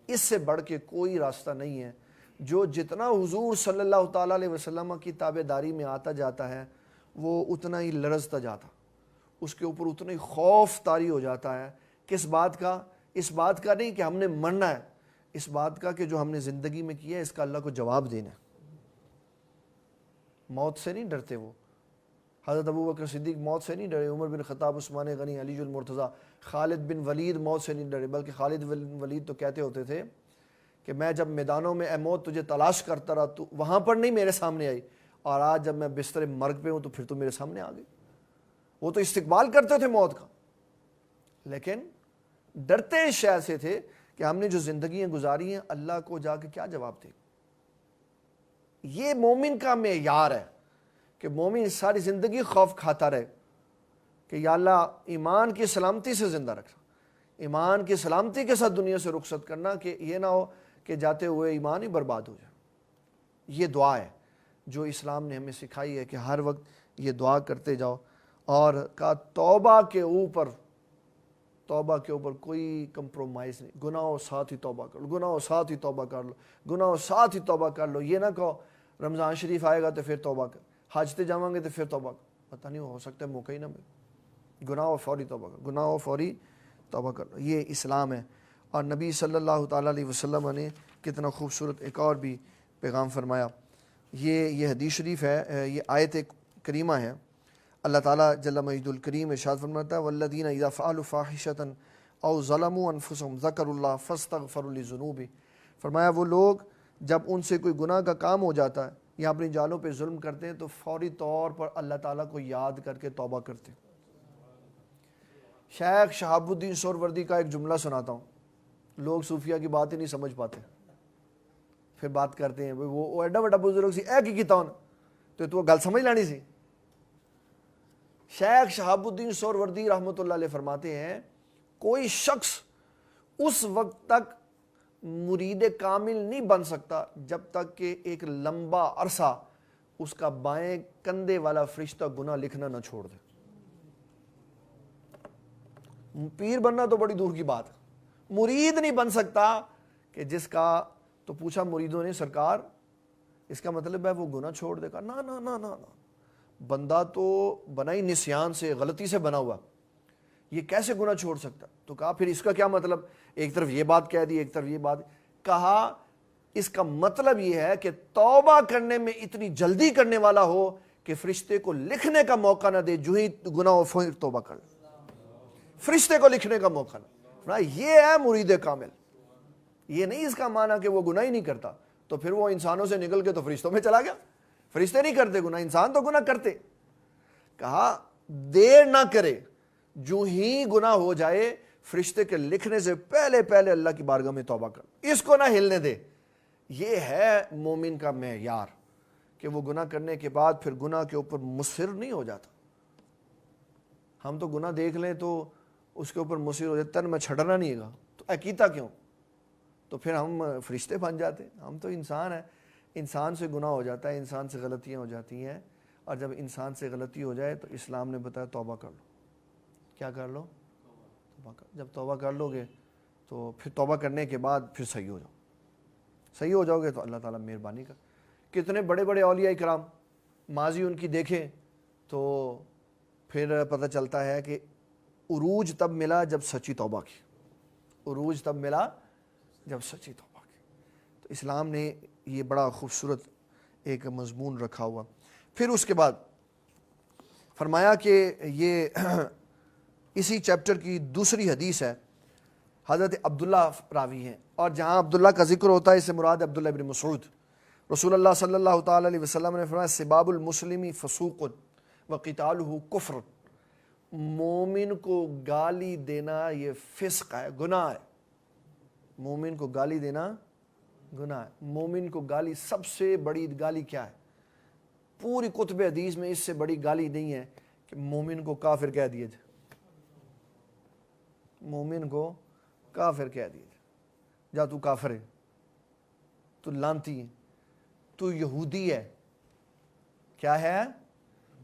اس سے بڑھ کے کوئی راستہ نہیں ہے۔ جو جتنا حضور صلی اللہ تعالیٰ علیہ وسلم کی تابعداری میں آتا جاتا ہے وہ اتنا ہی لرزتا جاتا، اس کے اوپر اتنا ہی خوف طاری ہو جاتا ہے۔ کس بات کا؟ اس بات کا نہیں کہ ہم نے مرنا ہے، اس بات کا کہ جو ہم نے زندگی میں کیا ہے اس کا اللہ کو جواب دینا ہے۔ موت سے نہیں ڈرتے وہ، حضرت ابو بکر صدیق موت سے نہیں ڈرے، عمر بن خطاب، عثمان غنی، علی المرتضیٰ، خالد بن ولید موت سے نہیں ڈرے، بلکہ خالد بن ولید تو کہتے ہوتے تھے کہ میں جب میدانوں میں اے موت تجھے تلاش کرتا رہا تو وہاں پر نہیں میرے سامنے آئی، اور آج جب میں بستر مرگ پہ ہوں تو پھر تو میرے سامنے آ گئی۔ وہ تو استقبال کرتے تھے موت کا، لیکن ڈرتے اس شے سے تھے کہ ہم نے جو زندگیاں گزاری ہیں اللہ کو جا کے کیا جواب دے. یہ مومن کا معیار ہے کہ مومن ساری زندگی خوف کھاتا رہے کہ یا اللہ ایمان کی سلامتی سے زندہ رکھنا، ایمان کی سلامتی کے ساتھ دنیا سے رخصت کرنا، کہ یہ نہ ہو کہ جاتے ہوئے ایمان ہی برباد ہو جائے. یہ دعا ہے جو اسلام نے ہمیں سکھائی ہے کہ ہر وقت یہ دعا کرتے جاؤ. اور کہا توبہ کے اوپر کوئی کمپرومائز نہیں. گناہوں ساتھ ہی توبہ کر لو، گناہوں ساتھ ہی توبہ کر لو، گناہوں ساتھ ہی توبہ کر لو. یہ نہ کہو رمضان شریف آئے گا تو پھر توبہ کر، حج تے جاؤں گے تو پھر توبہ کر. پتہ نہیں ہو سکتا ہے موقع ہی نہ ملے. گناہوں فوری توبہ کر، گناہوں فوری توبہ کر لو. یہ اسلام ہے. اور نبی صلی اللہ تعالیٰ علیہ وسلم نے کتنا خوبصورت ایک اور بھی پیغام فرمایا. یہ حدیث شریف ہے، یہ آیت کریمہ ہے. اللہ تعالیٰ جل مجید الکریم ارشاد فرماتا ہے والذین اذا فعلوا فاحشۃ او ظلموا انفسهم ذکروا اللہ فاستغفروا لذنوبہم. فرمایا وہ لوگ جب ان سے کوئی گناہ کا کام ہو جاتا ہے یا اپنی جانوں پہ ظلم کرتے ہیں تو فوری طور پر اللہ تعالیٰ کو یاد کر کے توبہ کرتے ہیں. شیخ شہاب الدین سہروردی کا ایک جملہ سناتا ہوں. لوگ صوفیہ کی بات ہی نہیں سمجھ پاتے، پھر بات کرتے ہیں وہ ایڈا وڈا بزرگ سی اے کی کیتا ہونا تو گل سمجھ لانی سی. شیخ شہاب الدین سہروردی رحمۃ اللہ علیہ فرماتے ہیں کوئی شخص اس وقت تک مرید کامل نہیں بن سکتا جب تک کہ ایک لمبا عرصہ اس کا بائیں کندھے والا فرشتہ گناہ لکھنا نہ چھوڑ دے. پیر بننا تو بڑی دور کی بات ہے، مرید نہیں بن سکتا کہ جس کا تو پوچھا مریدوں نے سرکار اس کا مطلب ہے وہ گناہ چھوڑ دے گا؟ نا نا نا نا بندہ تو بنا ہی نسیان سے، غلطی سے بنا ہوا، یہ کیسے گناہ چھوڑ سکتا؟ تو کہا پھر اس کا کیا مطلب؟ ایک طرف یہ بات کہہ دی، ایک طرف یہ بات. کہا اس کا مطلب یہ ہے کہ توبہ کرنے میں اتنی جلدی کرنے والا ہو کہ فرشتے کو لکھنے کا موقع نہ دے، جو ہی گناہ ہو پھر توبہ کر لے، فرشتے کو لکھنے کا موقع نہ. یہ ہے مرید کامل. یہ نہیں اس کا معنی کہ وہ گناہ ہی نہیں کرتا تو پھر وہ انسانوں سے نکل کے تو فرشتوں میں چلا گیا. فرشتے نہیں کرتے گناہ، انسان تو گناہ کرتے. کہا دیر نہ کرے، جو ہی گناہ ہو جائے فرشتے کے لکھنے سے پہلے پہلے اللہ کی بارگاہ میں توبہ کر، اس کو نہ ہلنے دے. یہ ہے مومن کا معیار کہ وہ گناہ کرنے کے بعد پھر گناہ کے اوپر مصر نہیں ہو جاتا. ہم تو گناہ دیکھ لیں تو اس کے اوپر مصر ہو جاتا ہے، میں چھڑنا نہیں گا تو کیتا کیوں؟ تو پھر ہم فرشتے بن جاتے ہیں. ہم تو انسان ہیں، انسان سے گناہ ہو جاتا ہے، انسان سے غلطیاں ہو جاتی ہیں. اور جب انسان سے غلطی ہو جائے تو اسلام نے بتایا توبہ کر لو. کیا کر لو؟ توبہ کر. جب توبہ کر لو گے تو پھر توبہ کرنے کے بعد پھر صحیح ہو جاؤ. صحیح ہو جاؤ گے تو اللہ تعالیٰ مہربانی کر. کتنے بڑے بڑے اولیاء کرام ماضی ان کی دیکھیں تو پھر پتہ چلتا ہے کہ عروج تب ملا جب سچی توبہ کی. عروج تب ملا جب سچی توبہ کی. تو اسلام نے یہ بڑا خوبصورت ایک مضمون رکھا ہوا. پھر اس کے بعد فرمایا کہ یہ اسی چیپٹر کی دوسری حدیث ہے، حضرت عبداللہ راوی ہیں، اور جہاں عبداللہ کا ذکر ہوتا ہے اس سے مراد عبداللہ ابن مسعود. رسول اللہ صلی اللہ تعالیٰ علیہ وسلم نے فرمایا سباب المسلم فسوق وقتالہ کفر. مومن کو گالی دینا یہ فسق ہے، گناہ ہے. مومن کو گالی دینا گناہ ہے. مومن کو گالی، سب سے بڑی گالی کیا ہے؟ پوری کتب حدیث میں اس سے بڑی گالی نہیں ہے کہ مومن کو کافر کہہ دیا جائے. مومن کو کافر کہہ دیا جائے، جا تو کافر ہے، تو لانتی ہے، تو یہودی ہے. کیا ہے؟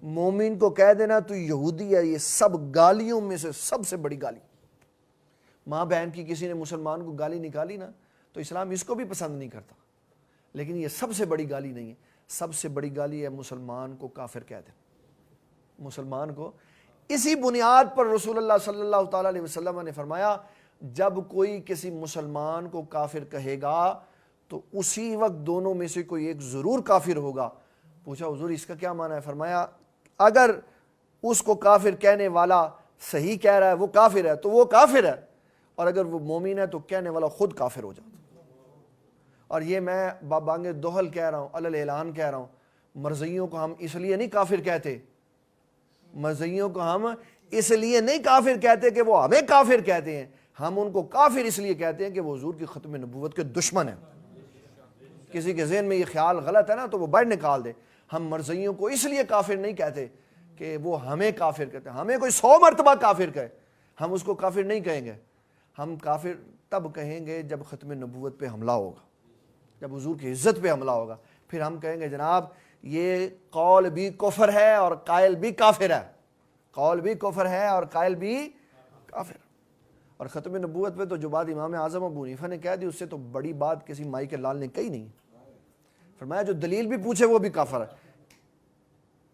مومن کو کہہ دینا تو یہودی ہے. یہ سب گالیوں میں سے سب سے بڑی گالی. ماں بہن کی کسی نے مسلمان کو گالی نکالی نا تو اسلام اس کو بھی پسند نہیں کرتا، لیکن یہ سب سے بڑی گالی نہیں ہے. سب سے بڑی گالی ہے مسلمان کو کافر کہہ دے. مسلمان کو اسی بنیاد پر رسول اللہ صلی اللہ تعالیٰ علیہ وسلم نے فرمایا جب کوئی کسی مسلمان کو کافر کہے گا تو اسی وقت دونوں میں سے کوئی ایک ضرور کافر ہوگا. پوچھا حضور اس کا کیا معنی ہے؟ فرمایا اگر اس کو کافر کہنے والا صحیح کہہ رہا ہے وہ کافر ہے تو وہ کافر ہے، اور اگر وہ مومن ہے تو کہنے والا خود کافر ہو جاتا. اور یہ میں بابانگ دوہل کہہ رہا ہوں، علی اعلان کہہ رہا ہوں، مرزیوں کو ہم اس لیے نہیں کافر کہتے، مرزیوں کو ہم اس لیے نہیں کافر کہتے کہ وہ ہمیں کافر کہتے ہیں، ہم ان کو کافر اس لیے کہتے ہیں کہ وہ حضور کی ختم نبوت کے دشمن ہیں. کسی کے ذہن میں یہ خیال غلط ہے نا تو وہ باہر نکال دے. ہم مرزائیوں کو اس لیے کافر نہیں کہتے کہ وہ ہمیں کافر کہتے ہیں. ہمیں کوئی 100 مرتبہ کافر کہے ہم اس کو کافر نہیں کہیں گے. ہم کافر تب کہیں گے جب ختم نبوت پہ حملہ ہوگا, جب حضور کی عزت پہ حملہ ہوگا, پھر ہم کہیں گے جناب یہ قول بھی کفر ہے اور قائل بھی کافر ہے, قول بھی کفر ہے اور قائل بھی کافر. اور ختم نبوت پہ تو جو بات امام اعظم ابو حنیفہ نے کہہ دی اس سے تو بڑی بات کسی مائی کے لال نے کہی نہیں. فرمایا جو دلیل بھی پوچھے وہ بھی کافر ہے.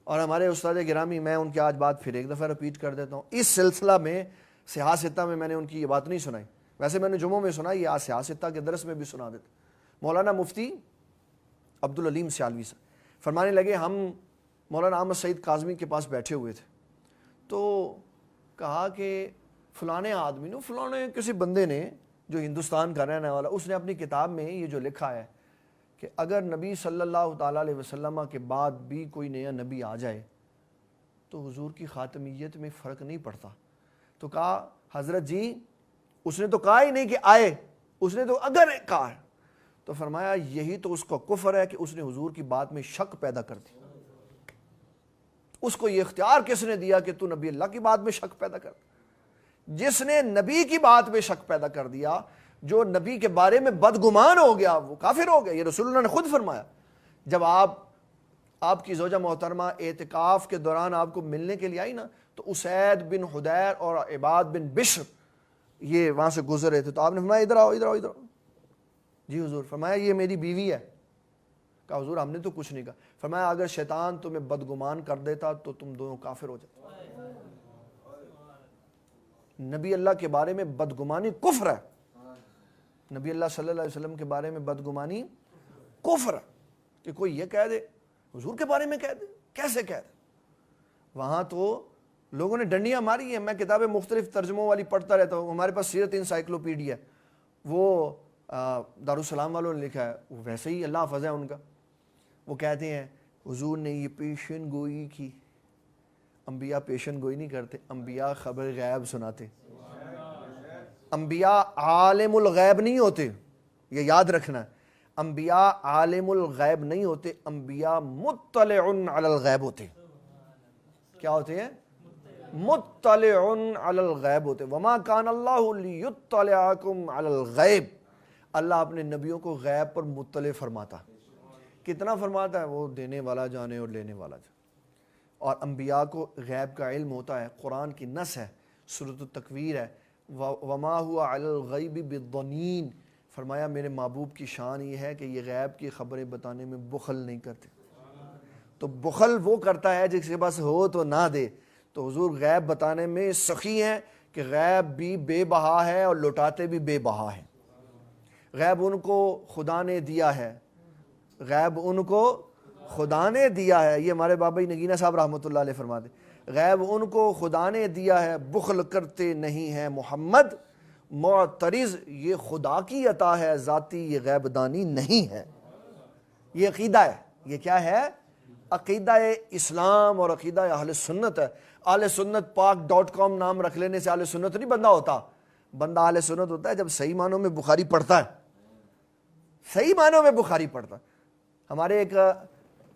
اور ہمارے استاد گرامی, میں ان کی آج بات پھر ایک دفعہ رپیٹ کر دیتا ہوں, اس سلسلہ میں سیاستہ میں نے ان کی یہ بات نہیں سنائی, ویسے میں نے جمعوں میں سنا, یہ آج سیاستہ کے درس میں بھی سنا دیتا. مولانا مفتی عبدالعلیم سیالوی سے فرمانے لگے ہم مولانا احمد سعید کاظمی کے پاس بیٹھے ہوئے تھے, تو کہا کہ فلانے آدمی نے, فلانے کسی بندے نے جو ہندوستان کا رہنے والا, اس نے اپنی کتاب میں یہ جو لکھا ہے کہ اگر نبی صلی اللہ تعالیٰ علیہ وسلم کے بعد بھی کوئی نیا نبی آ جائے تو حضور کی خاتمیت میں فرق نہیں پڑتا. تو کہا حضرت جی اس نے تو کہا ہی نہیں کہ آئے, اس نے تو اگر کہا ہے. تو فرمایا یہی تو اس کا کفر ہے کہ اس نے حضور کی بات میں شک پیدا کر دی. اس کو یہ اختیار کس نے دیا کہ تو نبی اللہ کی بات میں شک پیدا کر؟ جس نے نبی کی بات میں شک پیدا کر دیا, جو نبی کے بارے میں بدگمان ہو گیا, وہ کافر ہو گیا. یہ رسول اللہ نے خود فرمایا. جب آپ کی زوجہ محترمہ اعتکاف کے دوران آپ کو ملنے کے لیے آئی نا, تو اسید بن حدیر اور عباد بن بشر یہ وہاں سے گزر رہے تھے, تو آپ نے فرمایا ادھر آؤ ادھر آؤ ادھر آؤ. جی حضور. فرمایا یہ میری بیوی ہے. کہا حضور ہم نے تو کچھ نہیں کہا. فرمایا اگر شیطان تمہیں بدگمان کر دیتا تو تم دونوں کافر ہو جاتے. نبی اللہ کے بارے میں بدگمانی کفر ہے. نبی اللہ صلی اللہ علیہ وسلم کے بارے میں بدگمانی کفر ہے. کہ کوئی یہ کہہ دے حضور کے بارے میں کہہ دے, کیسے کہہ دے؟ وہاں تو لوگوں نے ڈنڈیاں ماری ہیں. میں کتابیں مختلف ترجموں والی پڑھتا رہتا ہوں. ہمارے پاس سیرت انسائکلوپیڈیا ہے, وہ دارالسلام والوں نے لکھا ہے, وہ ویسے ہی اللہ حافظ ہے ان کا. وہ کہتے ہیں حضور نے یہ پیشن گوئی کی. انبیاء پیشن گوئی نہیں کرتے, انبیاء خبر غیب سناتے. انبیاء عالم الغیب نہیں ہوتے, یہ یاد رکھنا ہے. انبیاء عالم الغیب نہیں ہوتے, انبیاء مطلع علی الغیب ہوتے. کیا ہوتے ہیں؟ مطلع علی الغیب ہوتے. وما کان اللہ لیطلعکم علی الغیب. اللہ اپنے نبیوں کو غیب پر مطلع فرماتا. کتنا فرماتا ہے؟ وہ دینے والا جانے اور لینے والا جانے. اور انبیاء کو غیب کا علم ہوتا ہے. قرآن کی نص ہے, سورۃ التکویر ہے, وما هو علی الغیب بالضنین. فرمایا میرے محبوب کی شان یہ ہے کہ یہ غیب کی خبریں بتانے میں بخل نہیں کرتے. تو بخل وہ کرتا ہے جس کے پاس ہو تو نہ دے. تو حضور غیب بتانے میں سخی ہیں کہ غیب بھی بے بہا ہے اور لوٹاتے بھی بے بہا ہیں. غیب ان کو خدا نے دیا ہے, غیب ان کو خدا نے دیا ہے. یہ ہمارے بابا نگینہ صاحب رحمۃ اللہ علیہ فرماتے ہیں غیب ان کو خدا نے دیا ہے, بخل کرتے نہیں ہیں محمد. معترض یہ خدا کی عطا ہے, ذاتی یہ غیب دانی نہیں ہے. یہ عقیدہ ہے. یہ کیا ہے؟ عقیدہ اسلام اور عقیدہ اہل سنت ہے. اہل سنت پاک.com نام رکھ لینے سے اہل سنت نہیں بندہ ہوتا. بندہ اہل سنت ہوتا ہے جب صحیح معنوں میں بخاری پڑھتا ہے, صحیح معنوں میں بخاری پڑھتا ہے. ہمارے ایک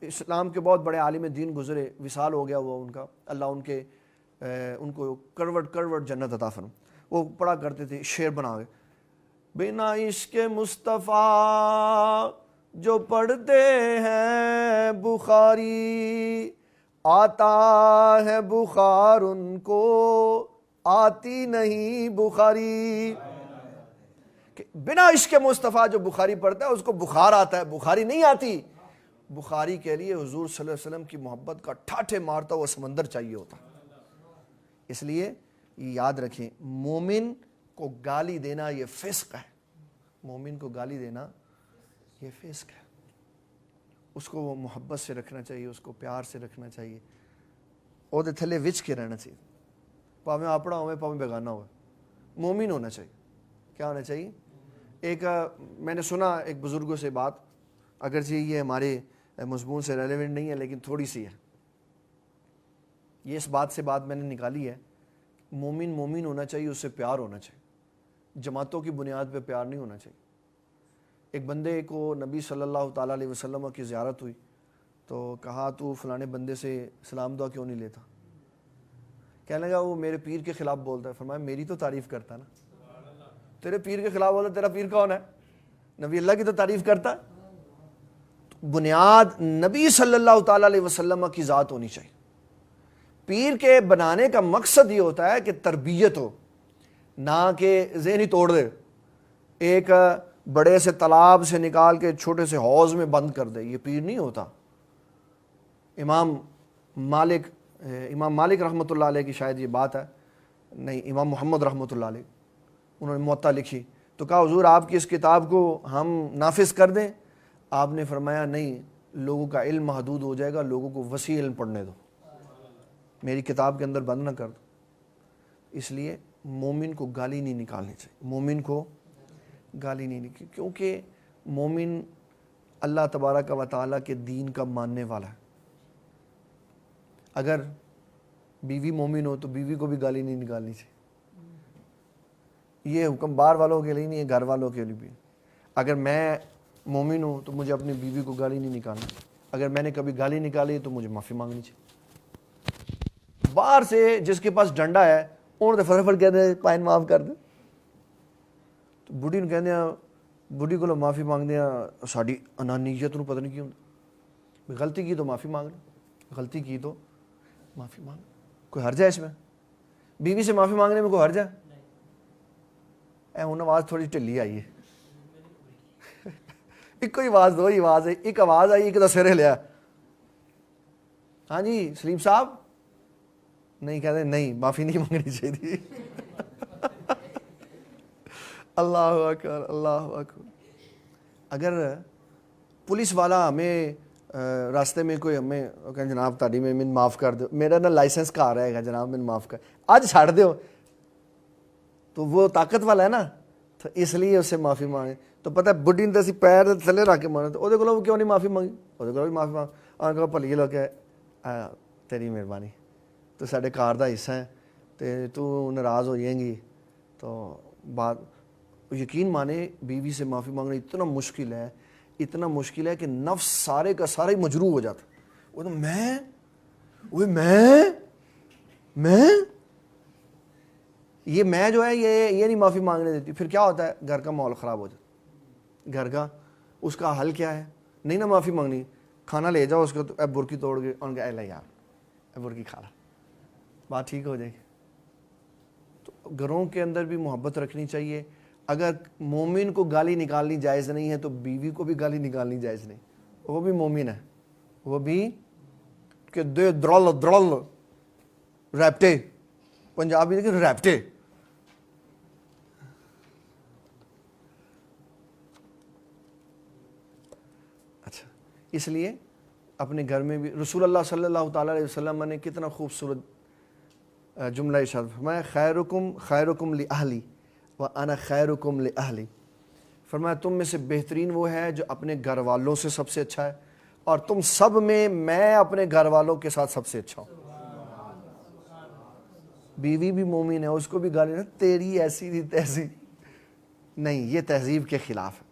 اسلام کے بہت بڑے عالم دین گزرے, وصال ہو گیا وہ ان کا, اللہ ان کو کروٹ جنت عطا فرمائے. وہ پڑھا کرتے تھے, شعر بنا کے, بنا عشق مصطفیٰ جو پڑھتے ہیں بخاری, آتا ہے بخار ان کو آتی نہیں بخاری. کہ بنا عشق مصطفیٰ جو بخاری پڑھتا ہے اس کو بخار آتا ہے, بخاری نہیں آتی. بخاری کے لیے حضور صلی اللہ علیہ وسلم کی محبت کا ٹھاٹھے مارتا ہوا سمندر چاہیے ہوتا. اس لیے یہ یاد رکھیں, مومن کو گالی دینا یہ فسق ہے. مومن کو گالی دینا یہ فسق ہے. اس کو وہ محبت سے رکھنا چاہیے, اس کو پیار سے رکھنا چاہیے, اور تھلے وچ کے رہنا چاہیے. پاویں اپنا ہوئے پاویں بیگانہ ہوئے, مومن ہونا چاہیے. کیا ہونا چاہیے؟ ایک میں نے سنا ایک بزرگوں سے بات, اگرچہ یہ ہمارے مضمون سے ریلیونٹ نہیں ہے لیکن تھوڑی سی ہے. یہ اس بات سے بات میں نے نکالی ہے, مومن ہونا چاہیے, اس سے پیار ہونا چاہیے. جماعتوں کی بنیاد پہ پیار نہیں ہونا چاہیے. ایک بندے کو نبی صلی اللہ تعالیٰ علیہ وسلم کی زیارت ہوئی تو کہا تو فلانے بندے سے سلام دعا کیوں نہیں لیتا؟ کہنے لگا وہ میرے پیر کے خلاف بولتا ہے. فرمایا میری تو تعریف کرتا نا. تیرے پیر کے خلاف بولتا، تیرا پیر کون ہے؟ نبی اللہ کی تو تعریف کرتا. بنیاد نبی صلی اللہ تعالیٰ علیہ وسلم کی ذات ہونی چاہیے. پیر کے بنانے کا مقصد یہ ہوتا ہے کہ تربیت ہو، نہ کہ ذہن ہی توڑ دے، ایک بڑے سے تالاب سے نکال کے چھوٹے سے حوض میں بند کر دے. یہ پیر نہیں ہوتا. امام مالک رحمۃ اللہ علیہ کی شاید یہ بات ہے، نہیں امام محمد رحمۃ اللہ علیہ، انہوں نے موطا لکھی تو کہا حضور آپ کی اس کتاب کو ہم نافذ کر دیں؟ آپ نے فرمایا نہیں، لوگوں کا علم محدود ہو جائے گا، لوگوں کو وسیع علم پڑھنے دو، میری کتاب کے اندر بند نہ کر دو. اس لیے مومن کو گالی نہیں نکالنی چاہیے. مومن کو گالی نہیں نکالنی، کیونکہ مومن اللہ تبارک و تعالیٰ کے دین کا ماننے والا ہے. اگر بیوی مومن ہو تو بیوی کو بھی گالی نہیں نکالنی چاہیے. یہ حکم باہر والوں کے لیے نہیں ہے، گھر والوں کے لیے بھی. اگر میں مومن ہوں تو مجھے اپنی بیوی کو گالی نہیں نکالنی. اگر میں نے کبھی گالی نکالی تو مجھے معافی مانگنی چاہیے. باہر سے جس کے پاس ڈنڈا ہے انہوں نے فٹافٹ کہتے ہیں پائن معاف کر دیں، تو بڑھی نے کہتے ہیں بڑھی کو معافی مانگ دیا ساری انانیت نو پتہ نہیں کیوں. غلطی کی تو معافی مانگ لیں، غلطی کی تو معافی مانگ، کوئی حرج ہے اس میں؟ بیوی سے معافی مانگنے میں کوئی حرج ہے؟ ہوں آواز تھوڑی ڈھلی آئی ہے. ایک کوئی آواز دو ہی آواز ہے، ایک آواز آئی ایک دا سر ہلیا. ہاں جی سلیم صاحب نہیں کہتے نہیں معافی نہیں مانگنی چاہیے. اللہ اکبر اللہ اکبر. اگر پولیس والا ہمیں راستے میں کوئی ہمیں کہ جناب تاڑی میں من معاف کر دو، میرا نا لائسنس کہاں رہے گا جناب من معاف کر، آج چھاڑ دو، تو وہ طاقت والا ہے نا، تو اس لیے اس سے معافی مانگے. تو پتہ ہے بڈھی نے پیر تھلے رکھ کے مارنا، تو وہ کو کیوں نہیں معافی مانگی؟ وہ بھی معافی مانگ اور کہا بھلی لوگ ہے تیری مہربانی، تو سارے کار کا حصہ ہے، تو ناراض ہو جائیں گی. تو بات یقین مانے بیوی سے معافی مانگنا اتنا مشکل ہے، اتنا مشکل ہے کہ نفس سارے کا سارا ہی مجروح ہو جاتا. وہ تو میں یہ میں جو ہے یہ نہیں معافی مانگنے دیتی. پھر کیا ہوتا ہے؟ گھر کا ماحول خراب ہو جاتا. گھر کا اس کا حل کیا ہے؟ نہیں نا معافی مانگنی، کھانا لے جاؤ اس کو، تو برکی توڑ کے ان کا یار برکی کھا لا، بات ٹھیک ہو جائے گی. تو گھروں کے اندر بھی محبت رکھنی چاہیے. اگر مومن کو گالی نکالنی جائز نہیں ہے تو بیوی کو بھی گالی نکالنی جائز نہیں. وہ بھی مومن ہے، وہ بھی کہ دے درل ریپٹے، پنجابی دیکھیں ریپٹے. اچھا اس لیے اپنے گھر میں بھی رسول اللہ صلی اللہ تعالیٰ علیہ وسلم نے کتنا خوبصورت جملہ ارشاد فرمایا، خیرکم لأہلی وَأَنَا خَيْرُكُمْ لِأَهْلِي. فرمایا تم میں سے بہترین وہ ہے جو اپنے گھر والوں سے سب سے اچھا ہے، اور تم سب میں اپنے گھر والوں کے ساتھ سب سے اچھا ہوں. بیوی بھی مومن ہے، اس کو بھی گالی نہ تیری ایسی تھی تیسی نہیں، یہ تہذیب کے خلاف ہے.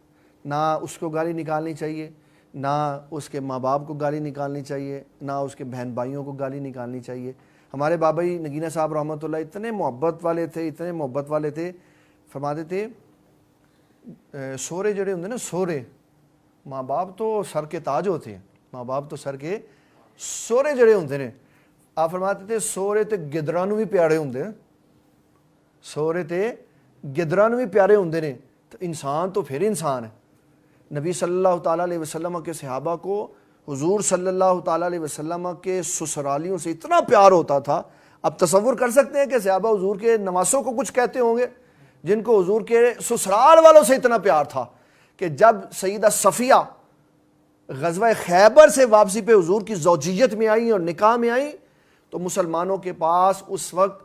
نہ اس کو گالی نکالنی چاہیے، نہ اس کے ماں باپ کو گالی نکالنی چاہیے، نہ اس کے بہن بھائیوں کو گالی نکالنی چاہیے. ہمارے بابا جی نگینہ صاحب رحمۃ اللہ اتنے محبت والے تھے، فرماتے تھے سورے جڑے ہوندے نا، سورے ماں باپ تو سر کے تاج ہوتے ہیں، ماں باپ تو سر کے سورے جڑے ہوندے نے. آپ فرماتے تھے سورے تے گدراں نوں بھی پیارے ہوندے، سورے تے گدراں نوں بھی پیارے ہوندے نے. تو انسان تو پھر انسان ہے. نبی صلی اللہ تعالیٰ علیہ وسلم کے صحابہ کو حضور صلی اللہ تعالیٰ علیہ وسلم کے سسرالیوں سے اتنا پیار ہوتا تھا. اب تصور کر سکتے ہیں کہ صحابہ حضور کے نواسوں کو کچھ کہتے ہوں گے، جن کو حضور کے سسرال والوں سے اتنا پیار تھا کہ جب سیدہ صفیہ غزوہ خیبر سے واپسی پہ حضور کی زوجیت میں آئیں اور نکاح میں آئیں، تو مسلمانوں کے پاس اس وقت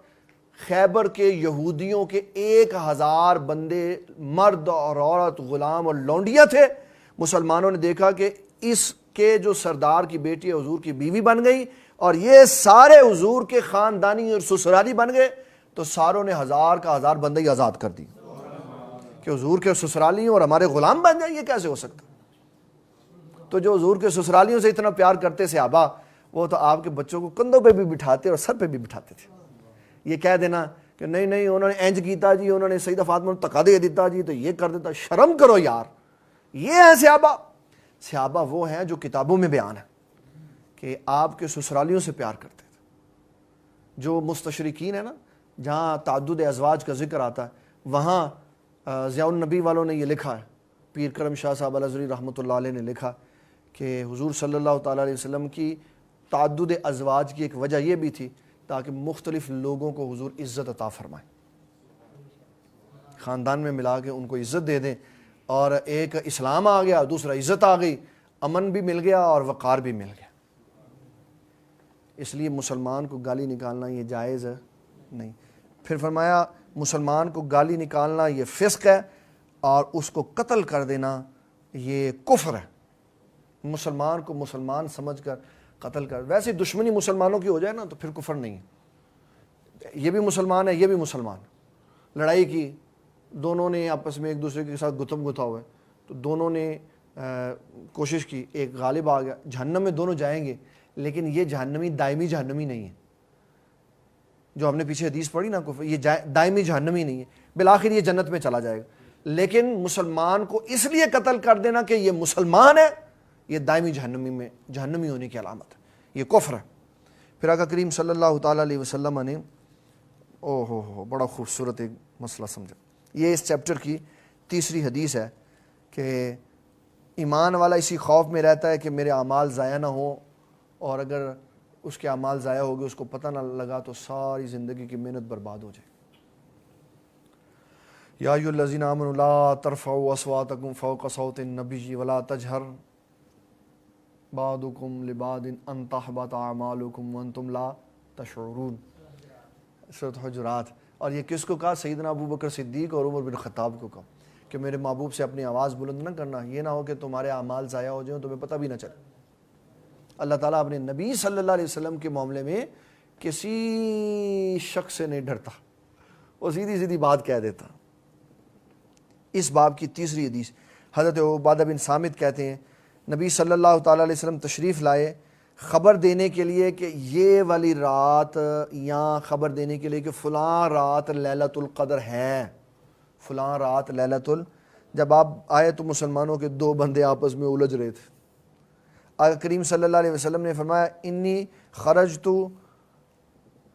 خیبر کے یہودیوں کے 1000 بندے، مرد اور عورت، غلام اور لونڈیاں تھے. مسلمانوں نے دیکھا کہ اس کے جو سردار کی بیٹی حضور کی بیوی بن گئی اور یہ سارے حضور کے خاندانی اور سسرالی بن گئے، تو ساروں نے 1000 کا 1000 بندے ہی آزاد کر دی. کہ حضور کے سسرالی ہوں اور ہمارے غلام بن جائیں، یہ کیسے ہو سکتا؟ تو جو حضور کے سسرالیوں سے اتنا پیار کرتے صحابہ، وہ تو آپ کے بچوں کو کندھوں پہ بھی بٹھاتے اور سر پہ بھی بٹھاتے تھے۔ یہ کہہ دینا کہ نہیں انہوں نے انج کیتا جی، انہوں نے سیدہ فاطمہ کو تکا دے دیتا جی تو یہ کر دیتا، شرم کرو یار۔ یہ ہیں صحابہ۔ صحابہ وہ ہیں جو کتابوں میں بیان ہے کہ آپ کے سسرالیوں سے پیار کرتے تھے۔ جو مستشرقین ہیں نا، جہاں تعدد ازواج کا ذکر آتا ہے، وہاں ضیاء النبی والوں نے یہ لکھا ہے، پیر کرم شاہ صاحب الازہری رحمۃ اللہ علیہ نے لکھا کہ حضور صلی اللہ تعالیٰ علیہ وسلم کی تعدد ازواج کی ایک وجہ یہ بھی تھی تاکہ مختلف لوگوں کو حضور عزت عطا فرمائیں، خاندان میں ملا کے ان کو عزت دے دیں، اور ایک اسلام آ گیا، دوسرا عزت آ گئی، امن بھی مل گیا اور وقار بھی مل گیا۔ اس لیے مسلمان کو گالی نکالنا یہ جائز نہیں۔ پھر فرمایا مسلمان کو گالی نکالنا یہ فسق ہے، اور اس کو قتل کر دینا یہ کفر ہے۔ مسلمان کو مسلمان سمجھ کر قتل کر، ویسے دشمنی مسلمانوں کی ہو جائے نا تو پھر کفر نہیں ہے۔ یہ بھی مسلمان ہے، یہ بھی مسلمان، لڑائی کی، دونوں نے آپس میں ایک دوسرے کے ساتھ گتم گتھا ہوا ہے، تو دونوں نے کوشش کی، ایک غالب آ گیا، جہنم میں دونوں جائیں گے، لیکن یہ جہنمی دائمی جہنمی نہیں ہے۔ جو ہم نے پیچھے حدیث پڑھی نا، یہ دائمی جہنمی نہیں ہے، بالآخر یہ جنت میں چلا جائے گا۔ لیکن مسلمان کو اس لیے قتل کر دینا کہ یہ مسلمان ہے، یہ دائمی جہنمی ہونے کی علامت ہے، یہ کفر ہے۔ پھر آقا کریم صلی اللہ تعالیٰ علیہ وسلم نے بڑا خوبصورت ایک مسئلہ سمجھا۔ یہ اس چیپٹر کی تیسری حدیث ہے کہ ایمان والا اسی خوف میں رہتا ہے کہ میرے اعمال ضائع نہ ہوں، اور اگر اس کے اعمال ضائع ہو گئے، اس کو پتہ نہ لگا تو ساری زندگی کی محنت برباد ہو جائے۔ یا ایھا الذین آمنوا لا ترفعوا اصواتکم فوق صوت النبی ولا تجہر بعضکم لبعض ان تحبط اعمالکم وانتم لا تشعرون، سورۃ حجرات۔ اور یہ کس کو کہا؟ سیدنا ابو بکر صدیق اور عمر بن خطاب کو کہا کہ میرے محبوب سے اپنی آواز بلند نہ کرنا، یہ نہ ہو کہ تمہارے اعمال ضائع ہو جائیں تمہیں پتہ بھی نہ چلے۔ اللہ تعالیٰ اپنے نبی صلی اللہ علیہ وسلم کے معاملے میں کسی شخص سے نہیں ڈرتا، وہ سیدھی سیدھی بات کہہ دیتا۔ اس باب کی تیسری حدیث، حضرت عبادہ بن صامت کہتے ہیں نبی صلی اللہ تعالیٰ علیہ وسلم تشریف لائے خبر دینے کے لیے کہ یہ والی رات، یا خبر دینے کے لیے کہ فلاں رات لیلۃ القدر ہے، فلاں رات لیلۃ جب آپ آئے تو مسلمانوں کے دو بندے آپس میں الجھ رہے تھے۔ آقا کریم صلی اللہ علیہ وسلم نے فرمایا انی خرجت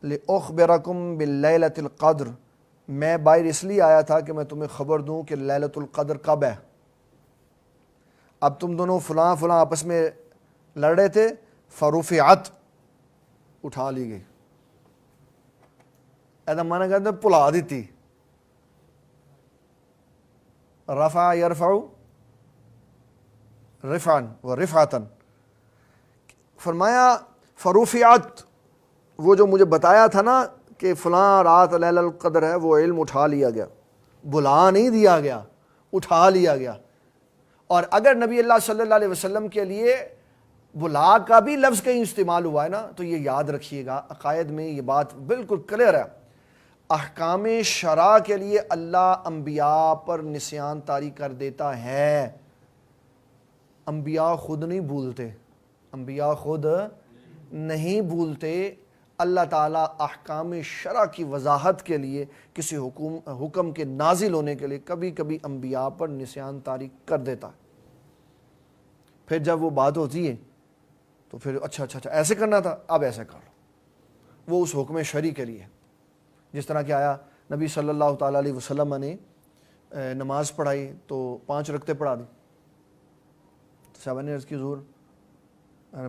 لأخبرکم باللیلۃ القدر، میں باہر اس لیے آیا تھا کہ میں تمہیں خبر دوں کہ لیلۃ القدر کب ہے۔ اب تم دونوں فلاں فلاں آپس میں لڑ رہے تھے، فرفعت، اٹھا لی گئی، ایسا مانا کہتے ہیں پلا دیتی، رفع یرفع رفعن و رفعتن، فرمایا فرفعت، وہ جو مجھے بتایا تھا نا کہ فلاں رات لیلۃ القدر ہے، وہ علم اٹھا لیا گیا، بلا نہیں دیا گیا، اٹھا لیا گیا۔ اور اگر نبی اللہ صلی اللہ علیہ وسلم کے لیے بلا کا بھی لفظ کہیں استعمال ہوا ہے نا، تو یہ یاد رکھیے گا، عقائد میں یہ بات بالکل کلیئر ہے۔ احکام شرع کے لیے اللہ انبیاء پر نسیان طاری کر دیتا ہے، انبیاء خود نہیں بھولتے، انبیاء خود نہیں بھولتے۔ اللہ تعالیٰ احکام شرع کی وضاحت کے لیے، کسی حکم کے نازل ہونے کے لیے کبھی کبھی انبیاء پر نسیان طاری کر دیتا ہے۔ پھر جب وہ بات ہوتی ہے تو پھر اچھا ایسے کرنا تھا، اب ایسے کر لو، وہ اس حکم شرعی کے لیے۔ جس طرح کہ آیا نبی صلی اللہ تعالیٰ علیہ وسلم نے نماز پڑھائی تو 5 رکعتیں پڑھا دی، صحابہ نے عرض کی حضور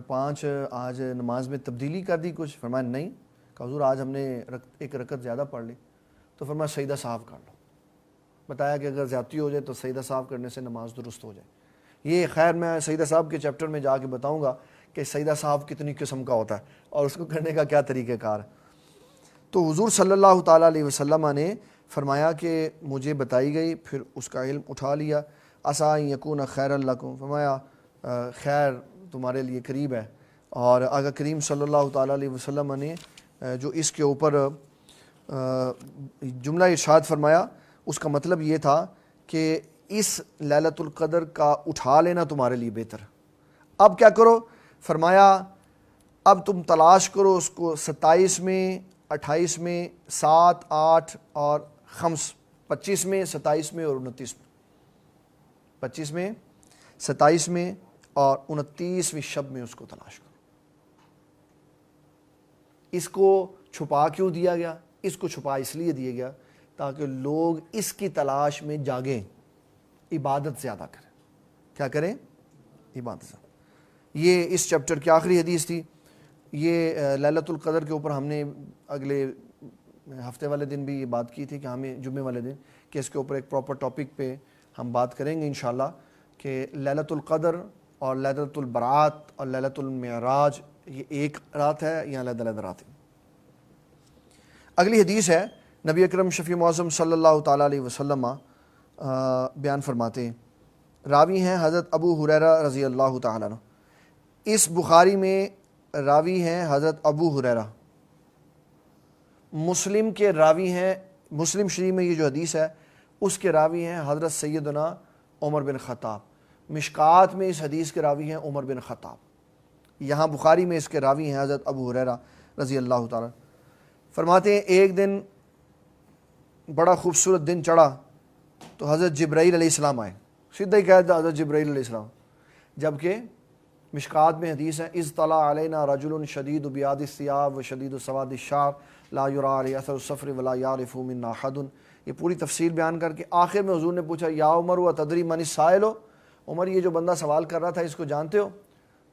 5 آج نماز میں تبدیلی کر دی کچھ؟ فرمایا نہیں۔ کہا حضور آج ہم نے 1 رکعت زیادہ پڑھ لی۔ تو فرمایا سجدہ صاحب کر لو۔ بتایا کہ اگر زیادتی ہو جائے تو سجدہ صاحب کرنے سے نماز درست ہو جائے۔ یہ خیر میں سجدہ صاحب کے چیپٹر میں جا کے بتاؤں گا کہ سجدہ صاحب کتنی قسم کا ہوتا ہے اور اس کو کرنے کا کیا طریقہ کار ہے۔ تو حضور صلی اللہ تعالیٰ علیہ وسلم نے فرمایا کہ مجھے بتائی گئی، پھر اس کا علم اٹھا لیا۔ عسیٰ ان یکون خیرا لکم، فرمایا خیر تمہارے لیے قریب ہے۔ اور آقا کریم صلی اللہ تعالیٰ علیہ وسلم نے جو اس کے اوپر جملہ ارشاد فرمایا، اس کا مطلب یہ تھا کہ اس لیلۃ القدر کا اٹھا لینا تمہارے لیے بہتر ہے۔ اب کیا کرو؟ فرمایا اب تم تلاش کرو اس کو 27 میں، 28 میں، 7، 8 اور خمس، 25 میں، 27 میں اور 29 میں، 25 میں، 27 میں اور 29ویں شب میں اس کو تلاش کرو۔ اس کو چھپا کیوں دیا گیا؟ اس کو چھپا اس لیے دیا گیا تاکہ لوگ اس کی تلاش میں جاگیں، عبادت زیادہ کریں۔ کیا کریں؟ عبادت زیادہ۔ یہ اس چیپٹر کی آخری حدیث تھی۔ یہ لیلۃ القدر کے اوپر ہم نے اگلے ہفتے والے دن بھی یہ بات کی تھی کہ ہمیں جمعے والے دن کہ اس کے اوپر ایک پراپر ٹاپک پہ ہم بات کریں گے انشاءاللہ، کہ لیلۃ القدر اور لیلۃ البرات اور لیلۃ المعراج یہ ایک رات ہے یا علیحدہ رات ہے۔ اگلی حدیث ہے، نبی اکرم شفیع معظم صلی اللہ تعالیٰ علیہ وسلم بیان فرماتے ہیں، راوی ہیں حضرت ابو ہریرہ رضی اللہ تعالیٰ عنہ۔ اس بخاری میں راوی ہیں حضرت ابو ہریرہ، مسلم کے راوی ہیں، مسلم شریف میں یہ جو حدیث ہے اس کے راوی ہیں حضرت سیدنا عمر بن خطاب، مشکات میں اس حدیث کے راوی ہیں عمر بن خطاب، یہاں بخاری میں اس کے راوی ہیں حضرت ابو ہریرہ رضی اللہ تعالیٰ۔ فرماتے ہیں ایک دن بڑا خوبصورت دن چڑھا تو حضرت جبرائیل علیہ السلام آئے، سیدھا ہی کہہ دیتا حضرت جبرائیل علیہ السلام، جبکہ مشکات میں حدیث ہے اذ طلع علینا رجل شدید بیاض الثیاب و شدید سواد الشعر لا یری علیہ اثر السفر ولا یعرف منا احد۔ یہ پوری تفصیل بیان کر کے آخر میں حضور نے پوچھا یا عمر وتدری من السائل، عمر یہ جو بندہ سوال کر رہا تھا اس کو جانتے ہو؟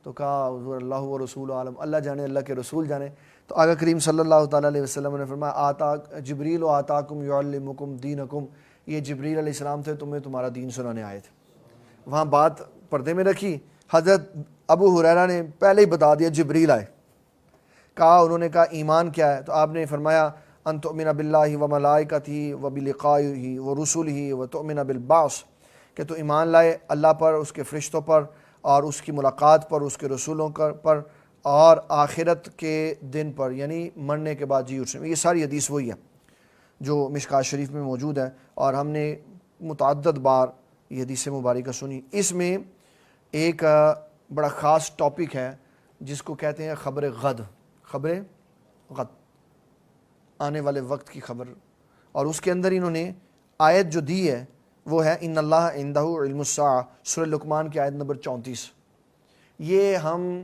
تو کہا حضور اللہ و رسول عالم، اللہ جانے، اللہ کے رسول جانے۔ تو آقا کریم صلی اللہ تعالیٰ علیہ وسلم نے فرمایا آتا جبریل و آتاکم یعلمکم دینکم، یہ جبریل علیہ السلام تھے، تمہیں تمہارا دین سنانے آئے تھے۔ وہاں بات پردے میں رکھی، حضرت ابو ہریرہ نے پہلے ہی بتا دیا جبریل آئے۔ کہا انہوں نے کہا ایمان کیا ہے؟ تو آپ نے فرمایا ان تؤمن باللہ و ملائکتہ و بلقائہ و رسلہ و تؤمن بالبعث، کہ تو ایمان لائے اللہ پر، اس کے فرشتوں پر اور اس کی ملاقات پر، اس کے رسولوں پر اور آخرت کے دن پر، یعنی مرنے کے بعد جی اٹھنے۔ یہ ساری حدیث وہی ہے جو مشکات شریف میں موجود ہے اور ہم نے متعدد بار یہ حدیث مبارکہ سنی۔ اس میں ایک بڑا خاص ٹاپک ہے جس کو کہتے ہیں خبر غد، خبر غد، آنے والے وقت کی خبر، اور اس کے اندر انہوں نے آیت جو دی ہے وہ ہے ان اللہ عندہ علم الساعہ، سورہ لقمان کی آیت نمبر 34۔ یہ ہم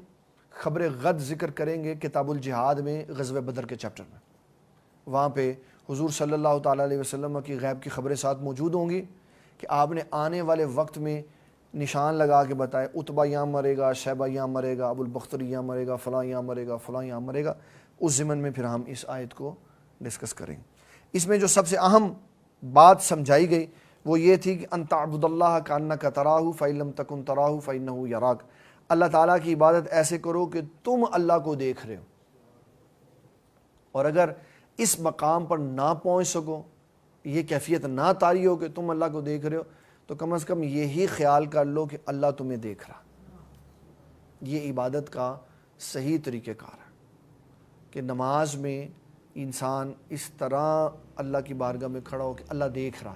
خبر غد ذکر کریں گے کتاب الجہاد میں غزوہ بدر کے چیپٹر میں، وہاں پہ حضور صلی اللہ تعالیٰ علیہ وسلم کی غیب کی خبریں ساتھ موجود ہوں گی کہ آپ نے آنے والے وقت میں نشان لگا کے بتائے عتبہ یہاں مرے گا، شیبہ یہاں مرے گا، ابو البختر یہاں مرے گا، فلاں یہاں مرے گا، فلاں یہاں مرے گا۔ اس ضمن میں پھر ہم اس آیت کو ڈسکس کریں گے۔ اس میں جو سب سے اہم بات سمجھائی گئی وہ یہ تھی کہ ان تعبد اللہ کانک تراہ فإن لم تکن تراہ فإنہ یراک، اللہ تعالیٰ کی عبادت ایسے کرو کہ تم اللہ کو دیکھ رہے ہو، اور اگر اس مقام پر نہ پہنچ سکو، یہ کیفیت نہ طاری ہو کہ تم اللہ کو دیکھ رہے ہو، تو کم از کم یہی خیال کر لو کہ اللہ تمہیں دیکھ رہا۔ یہ عبادت کا صحیح طریقہ کار ہے کہ نماز میں انسان اس طرح اللہ کی بارگاہ میں کھڑا ہو کہ اللہ دیکھ رہا،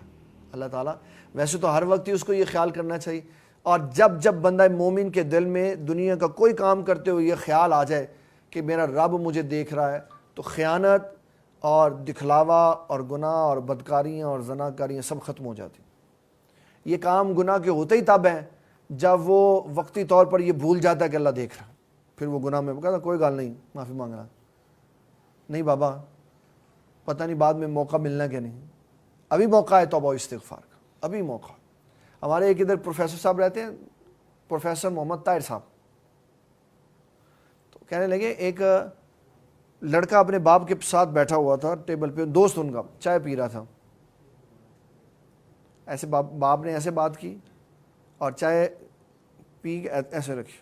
اللہ تعالیٰ۔ ویسے تو ہر وقت ہی اس کو یہ خیال کرنا چاہیے، اور جب جب بندہ مومن کے دل میں دنیا کا کوئی کام کرتے ہوئے یہ خیال آ جائے کہ میرا رب مجھے دیکھ رہا ہے، تو خیانت اور دکھلاوا اور گناہ اور بدکاریاں اور زناکاریاں سب ختم ہو جاتی۔ یہ کام گناہ کے ہوتے ہی تب ہیں جب وہ وقتی طور پر یہ بھول جاتا ہے کہ اللہ دیکھ رہا، پھر وہ گناہ میں کہتا کوئی گال نہیں، معافی مانگ رہا، نہیں بابا پتہ نہیں بعد میں موقع ملنا کہ نہیں، ابھی موقع ہے توبہ و استغفار کا، ابھی موقع۔ ہمارے ایک ادھر پروفیسر صاحب رہتے ہیں، پروفیسر محمد طاہر صاحب، تو کہنے لگے ایک لڑکا اپنے باپ کے ساتھ بیٹھا ہوا تھا ٹیبل پہ، دوست ان کا چائے پی رہا تھا، ایسے باپ نے ایسے بات کی اور چائے پی ایسے رکھی،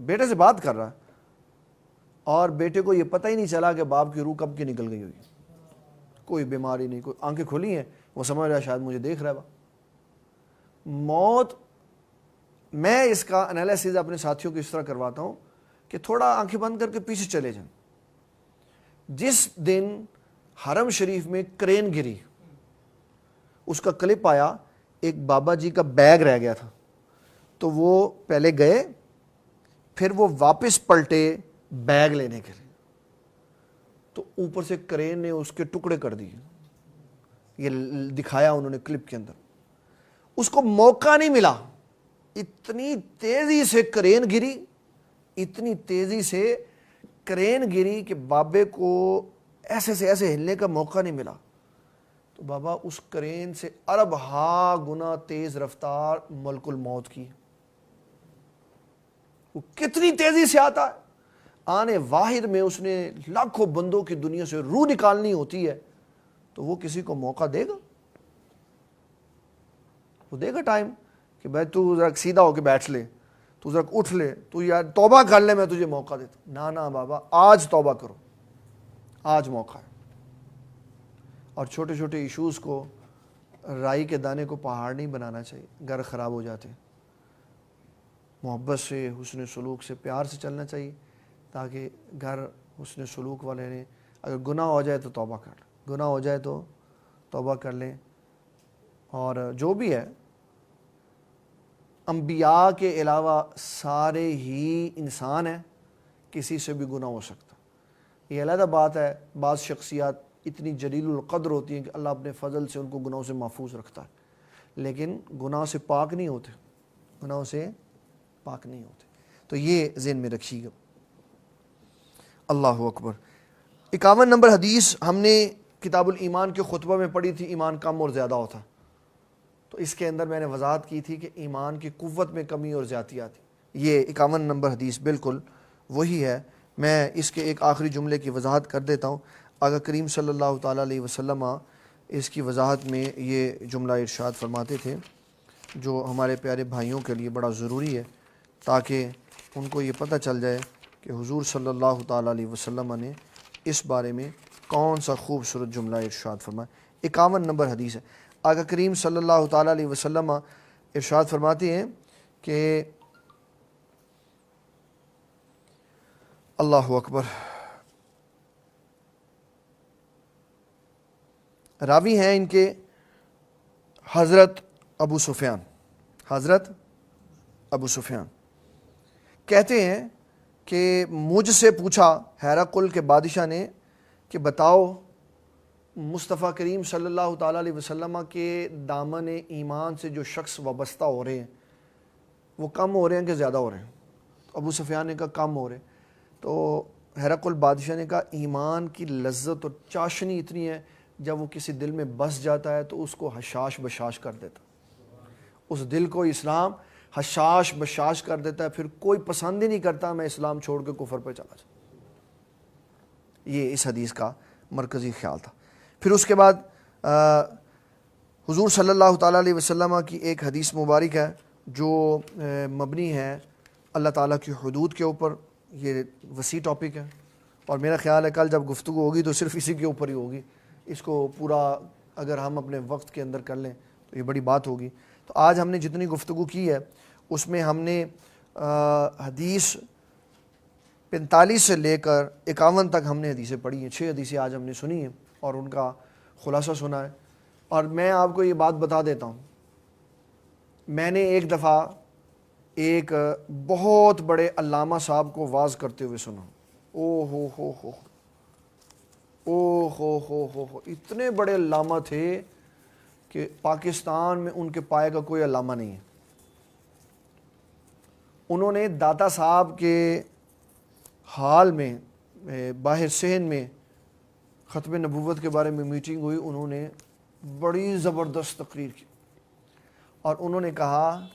بیٹے سے بات کر رہا اور بیٹے کو یہ پتہ ہی نہیں چلا کہ باپ کی روح کب کی نکل گئی ہوگی، کوئی بیماری نہیں، کوئی آنکھیں کھلی ہیں، وہ سمجھ رہا ہے شاید مجھے دیکھ رہا ہے۔ موت، میں اس کا انالیسز اپنے ساتھیوں کو اس طرح کرواتا ہوں کہ تھوڑا آنکھیں بند کر کے پیچھے چلے جائیں۔ جس دن حرم شریف میں کرین گری، اس کا کلپ آیا، ایک بابا جی کا بیگ رہ گیا تھا، تو وہ پہلے گئے، پھر وہ واپس پلٹے بیگ لینے کے لیے، تو اوپر سے کرین نے اس کے ٹکڑے کر دیے. یہ دکھایا انہوں نے کلپ کے اندر. اس کو موقع نہیں ملا، اتنی تیزی سے کرین گری، اتنی تیزی سے کرین گری کہ بابے کو ایسے سے ایسے ہلنے کا موقع نہیں ملا. تو بابا اس کرین سے ارب ہا گنا تیز رفتار ملک الموت کی. وہ کتنی تیزی سے آتا ہے، آنے واحد میں اس نے لاکھوں بندوں کی دنیا سے روح نکالنی ہوتی ہے، تو وہ کسی کو موقع دے گا؟ وہ دے گا ٹائم کہ بھائی تو ذرا سیدھا ہو کے بیٹھ لے، تو ذرا اٹھ لے، تو یار توبہ کر لے، میں تجھے موقع دیتا ہوں. نہ بابا، آج توبہ کرو، آج موقع ہے. اور چھوٹے چھوٹے ایشوز کو، رائی کے دانے کو پہاڑ نہیں بنانا چاہیے، گھر خراب ہو جاتے ہیں. محبت سے، حسن سلوک سے، پیار سے چلنا چاہیے تاکہ گھر حسن سلوک والے رہیں. اگر گناہ ہو جائے تو توبہ کر لیں، گناہ ہو جائے تو توبہ کر لیں. اور جو بھی ہے، انبیاء کے علاوہ سارے ہی انسان ہیں، کسی سے بھی گناہ ہو سکتا. یہ علیحدہ بات ہے، بعض شخصیات اتنی جلیل القدر ہوتی ہیں کہ اللہ اپنے فضل سے ان کو گناہوں سے محفوظ رکھتا ہے، لیکن گناہ سے پاک نہیں ہوتے، گناہوں سے پاک نہیں ہوتے. تو یہ ذہن میں رکھیے گا. اللہ اکبر. 51 نمبر حدیث ہم نے کتاب الایمان کے خطبہ میں پڑھی تھی، ایمان کم اور زیادہ ہوتا. تو اس کے اندر میں نے وضاحت کی تھی کہ ایمان کی قوت میں کمی اور زیادتی آتی. یہ 51 نمبر حدیث بالکل وہی ہے. میں اس کے ایک آخری جملے کی وضاحت کر دیتا ہوں. آقا کریم صلی اللہ تعالیٰ علیہ وسلم اس کی وضاحت میں یہ جملہ ارشاد فرماتے تھے جو ہمارے پیارے بھائیوں کے لیے بڑا ضروری ہے، تاکہ ان کو یہ پتہ چل جائے کہ حضور صلی اللہ تعالیٰ علیہ وسلم نے اس بارے میں کون سا خوبصورت جملہ ارشاد فرمایا. 51 نمبر حدیث ہے. آقا کریم صلی اللہ تعالیٰ علیہ وسلم ارشاد فرماتے ہیں کہ اللہ اکبر، راوی ہیں ان کے حضرت ابو سفیان. حضرت ابو سفیان کہتے ہیں کہ مجھ سے پوچھا ہیراقل کے بادشاہ نے کہ بتاؤ مصطفیٰ کریم صلی اللہ تعالیٰ علیہ وسلم کے دامن ایمان سے جو شخص وابستہ ہو رہے ہیں وہ کم ہو رہے ہیں کہ زیادہ ہو رہے ہیں؟ تو ابو سفیان نے کہا کم ہو رہے ہیں. تو ہیراقل بادشاہ نے کہا ایمان کی لذت اور چاشنی اتنی ہے، جب وہ کسی دل میں بس جاتا ہے تو اس کو حشاش بشاش کر دیتا، اس دل کو اسلام حشاش بشاش کر دیتا ہے، پھر کوئی پسند ہی نہیں کرتا میں اسلام چھوڑ کے کفر پہ چلا جاؤں. یہ اس حدیث کا مرکزی خیال تھا. پھر اس کے بعد حضور صلی اللہ تعالیٰ علیہ وسلم کی ایک حدیث مبارک ہے جو مبنی ہے اللہ تعالیٰ کی حدود کے اوپر. یہ وسیع ٹاپک ہے اور میرا خیال ہے کل جب گفتگو ہوگی تو صرف اسی کے اوپر ہی ہوگی. اس کو پورا اگر ہم اپنے وقت کے اندر کر لیں تو یہ بڑی بات ہوگی. تو آج ہم نے جتنی گفتگو کی ہے اس میں ہم نے حدیث 45 سے لے کر 51 تک ہم نے حدیثیں پڑھی ہیں. 6 حدیثیں آج ہم نے سنی ہیں اور ان کا خلاصہ سنا ہے. اور میں آپ کو یہ بات بتا دیتا ہوں، میں نے ایک دفعہ ایک بہت بڑے علامہ صاحب کو واعظ کرتے ہوئے سنا. او ہو اتنے بڑے علامہ تھے کہ پاکستان میں ان کے پائے کا کوئی علامہ نہیں ہے. انہوں نے داتا صاحب کے حال میں باہر صحن میں ختم نبوت کے بارے میں میٹنگ ہوئی، انہوں نے بڑی زبردست تقریر کی اور انہوں نے کہا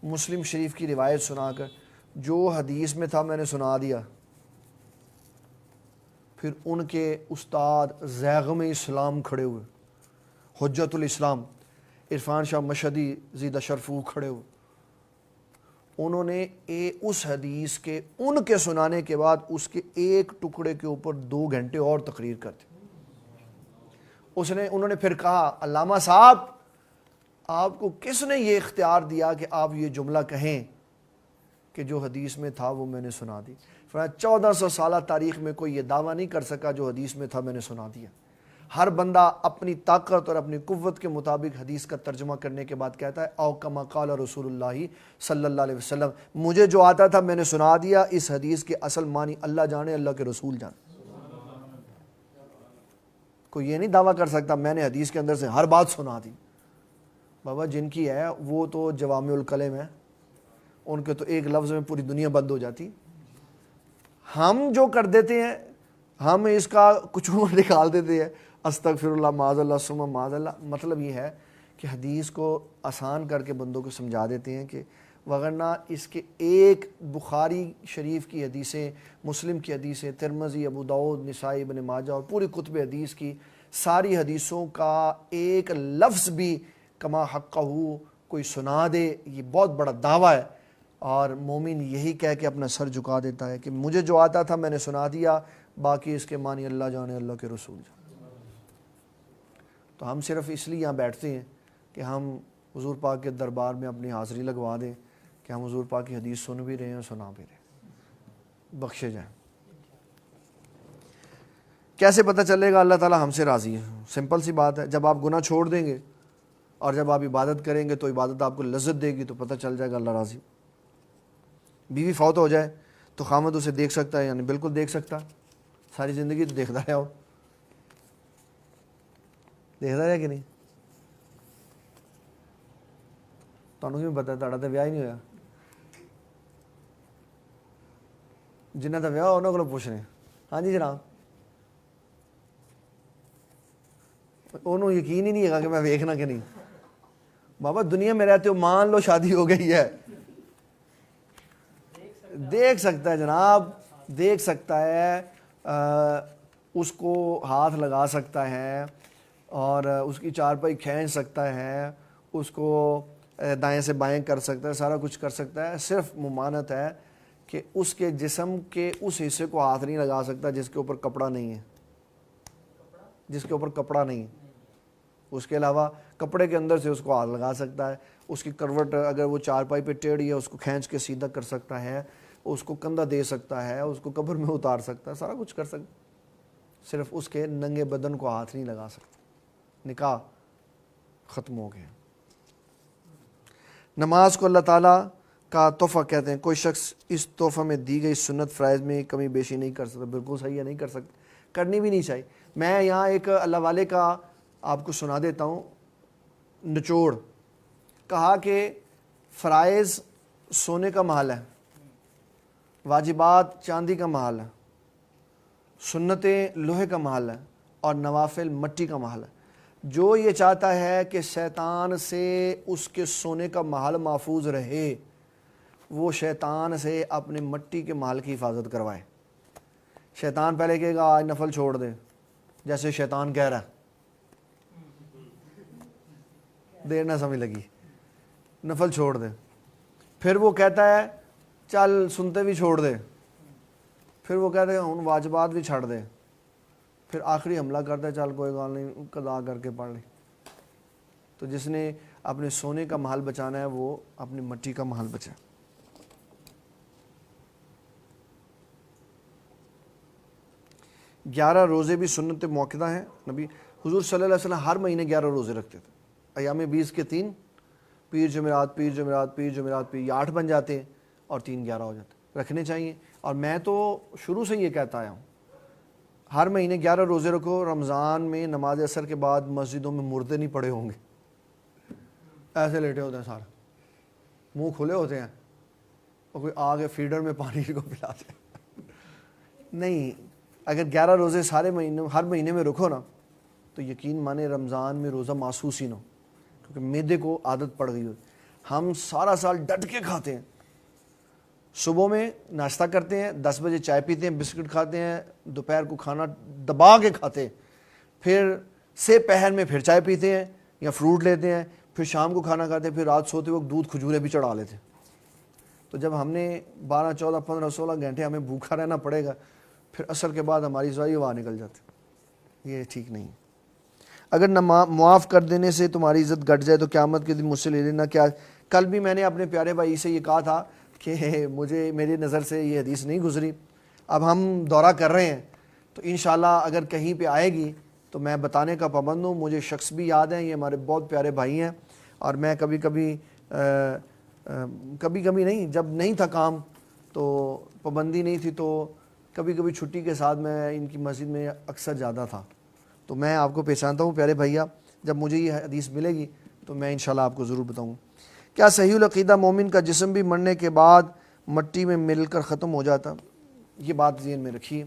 مسلم شریف کی روایت سنا کر جو حدیث میں تھا میں نے سنا دیا. پھر ان کے استاد زیغم اسلام کھڑے ہوئے، حجت الاسلام عرفان شاہ مشہدی زیدہ شرفو کھڑے ہوئے. انہوں نے اس حدیث کے ان کے سنانے کے بعد اس کے ایک ٹکڑے کے اوپر 2 گھنٹے اور تقریر کرتے. انہوں نے پھر کہا علامہ صاحب آپ کو کس نے یہ اختیار دیا کہ آپ یہ جملہ کہیں کہ جو حدیث میں تھا وہ میں نے سنا دی؟ 1400 سالہ تاریخ میں کوئی یہ دعویٰ نہیں کر سکا جو حدیث میں تھا میں نے سنا دیا. ہر بندہ اپنی طاقت اور اپنی قوت کے مطابق حدیث کا ترجمہ کرنے کے بعد کہتا ہے او کما قال رسول اللہ صلی اللہ علیہ وسلم، مجھے جو آتا تھا میں نے سنا دیا، اس حدیث کے اصل معنی اللہ جانے، اللہ کے رسول جانے۔ کوئی یہ نہیں دعویٰ کر سکتا میں نے حدیث کے اندر سے ہر بات سنا دی۔ بابا جن کی ہے وہ تو جوامع الکلم ہے، ان کے تو ایک لفظ میں پوری دنیا بند ہو جاتی۔ ہم جو کر دیتے ہیں، ہم اس کا کچھ نکال دیتے ہیں، استغفر اللہ معاذ اللہ ثم معاذ اللہ۔ مطلب یہ ہے کہ حدیث کو آسان کر کے بندوں کو سمجھا دیتے ہیں کہ وگرنہ اس کے ایک بخاری شریف کی حدیثیں، مسلم کی حدیثیں، ترمذی، ابو داؤد، نسائی، ابن ماجہ اور پوری کتب حدیث کی ساری حدیثوں کا ایک لفظ بھی کما حقہ کوئی سنا دے، یہ بہت بڑا دعویٰ ہے۔ اور مومن یہی کہہ کے اپنا سر جھکا دیتا ہے کہ مجھے جو آتا تھا میں نے سنا دیا، باقی اس کے معنی اللہ جانے، اللہ کے رسول جانے۔ تو ہم صرف اس لیے یہاں بیٹھتے ہیں کہ ہم حضور پاک کے دربار میں اپنی حاضری لگوا دیں کہ ہم حضور پاک کی حدیث سن بھی رہے ہیں، سنا بھی رہے ہیں، بخشے جائیں۔ کیسے پتہ چلے گا اللہ تعالیٰ ہم سے راضی ہے؟ سمپل سی بات ہے، جب آپ گناہ چھوڑ دیں گے اور جب آپ عبادت کریں گے تو عبادت آپ کو لذت دے گی، تو پتہ چل جائے گا اللہ راضی۔ بیوی فوت ہو جائے تو خامد اسے دیکھ سکتا ہے، یعنی بالکل دیکھ سکتا، ساری زندگی تو دیکھتا رہا ہو، دیکھتا رہا کہ نہیں؟ تمہیں کیوں پتا تھوڑا تو ویاہ ہی نہیں ہوا؟ جنہیں تو ویاہ انہوں کو پوچھ رہے ہیں۔ ہاں جی جناب، انہوں یقین ہی نہیں ہے کہ میں ویکھنا کہ نہیں۔ بابا دنیا میں رہتے ہو، مان لو شادی ہو گئی ہے، دیکھ سکتا ہے جناب، دیکھ سکتا ہے، اس کو ہاتھ لگا سکتا ہے اور اس کی چارپائی کھینچ سکتا ہے، اس کو دائیں سے بائیں کر سکتا ہے، سارا کچھ کر سکتا ہے۔ صرف ممانت ہے کہ اس کے جسم کے اس حصے کو ہاتھ نہیں لگا سکتا جس کے اوپر کپڑا نہیں ہے، جس کے اوپر کپڑا نہیں ہے۔ اس کے علاوہ کپڑے کے اندر سے اس کو ہاتھ لگا سکتا ہے، اس کی کروٹ اگر وہ چارپائی پہ ٹیڑھی ہے اس کو کھینچ کے سیدھا کر سکتا ہے، اس کو کندھا دے سکتا ہے، اس کو قبر میں اتار سکتا ہے، سارا کچھ کر سکتا ہے۔ صرف اس کے ننگے بدن کو ہاتھ نہیں لگا سکتا۔ نکاح ختم ہو گیا۔ نماز کو اللہ تعالیٰ کا تحفہ کہتے ہیں۔ کوئی شخص اس تحفہ میں دی گئی سنت فرائض میں کمی بیشی نہیں کر سکتا۔ بالکل صحیح ہے، نہیں کر سکتا، کرنی بھی نہیں چاہیے۔ میں یہاں ایک اللہ والے کا آپ کو سنا دیتا ہوں نچوڑ۔ کہا کہ فرائض سونے کا محل ہے، واجبات چاندی کا محل ہے، سنتیں لوہے کا محل ہے اور نوافل مٹی کا محل ہے۔ جو یہ چاہتا ہے کہ شیطان سے اس کے سونے کا محل محفوظ رہے، وہ شیطان سے اپنے مٹی کے محل کی حفاظت کروائے۔ شیطان پہلے کہے گا آج نفل چھوڑ دے، جیسے شیطان کہہ رہا ہے، دیر نہ سمجھ لگی، نفل چھوڑ دے۔ پھر وہ کہتا ہے چل سنتے بھی چھوڑ دے، پھر وہ کہتے ہیں ان واجبات بھی چھڑ دے، پھر آخری حملہ کرتا ہے چل کوئی گال نہیں قضا کر کے پڑھ لیں۔ تو جس نے اپنے سونے کا محل بچانا ہے وہ اپنی مٹی کا محل بچائے۔ گیارہ روزے بھی سنت موقدہ ہیں۔ نبی حضور صلی اللہ علیہ وسلم ہر مہینے 11 روزے رکھتے تھے۔ ایام 20 کے 3، پیر جمعرات پیر جمعرات پیر جمعرات پیر، یہ 8 بن جاتے ہیں اور 3 11 ہو جاتے ہیں، رکھنے چاہیے۔ اور میں تو شروع سے یہ کہتا آیا ہوں، ہر مہینے 11 روزے رکھو۔ رمضان میں نماز عصر کے بعد مسجدوں میں مردے نہیں پڑے ہوں گے، ایسے لیٹے ہوتے ہیں، سارے منہ کھلے ہوتے ہیں اور کوئی آگے فیڈر میں پانی کو پلاتے ہیں۔ نہیں، اگر 11 روزے سارے مہینے ہر مہینے میں رکھو نا تو یقین مانے رمضان میں روزہ محسوس ہی نہ ہو، کیونکہ معدے کو عادت پڑ گئی ہو۔ ہم سارا سال ڈٹ کے کھاتے ہیں، صبح میں ناشتہ کرتے ہیں، 10 بجے چائے پیتے ہیں، بسکٹ کھاتے ہیں، دوپہر کو کھانا دبا کے کھاتے ہیں، پھر سے پہر میں پھر چائے پیتے ہیں یا فروٹ لیتے ہیں، پھر شام کو کھانا کھاتے ہیں، پھر رات سوتے وقت دودھ کھجورے بھی چڑھا لیتے ہیں۔ تو جب ہم نے 12 14 15 16 گھنٹے ہمیں بھوکا رہنا پڑے گا، پھر عصر کے بعد ہماری ضائع ہوا نکل جاتی، یہ ٹھیک نہیں۔ اگر معاف کر دینے سے تمہاری عزت گھٹ جائے تو قیامت کے دن مجھ سے لے لینا۔ کیا کل بھی میں نے اپنے پیارے بھائی سے یہ کہا تھا کہ مجھے میری نظر سے یہ حدیث نہیں گزری، اب ہم دورہ کر رہے ہیں تو انشاءاللہ اگر کہیں پہ آئے گی تو میں بتانے کا پابند ہوں. مجھے شخص بھی یاد ہیں, یہ ہمارے بہت پیارے بھائی ہیں, اور میں کبھی کبھی نہیں, جب نہیں تھا کام تو پابندی نہیں تھی تو کبھی کبھی چھٹی کے ساتھ میں ان کی مسجد میں اکثر جاتا تھا. تو میں آپ کو پہچانتا ہوں پیارے بھیا, جب مجھے یہ حدیث ملے گی تو میں انشاءاللہ آپ کو ضرور بتاؤں. کیا صحیح العقیدہ مومن کا جسم بھی مرنے کے بعد مٹی میں مل کر ختم ہو جاتا؟ یہ بات ذہن میں رکھیے.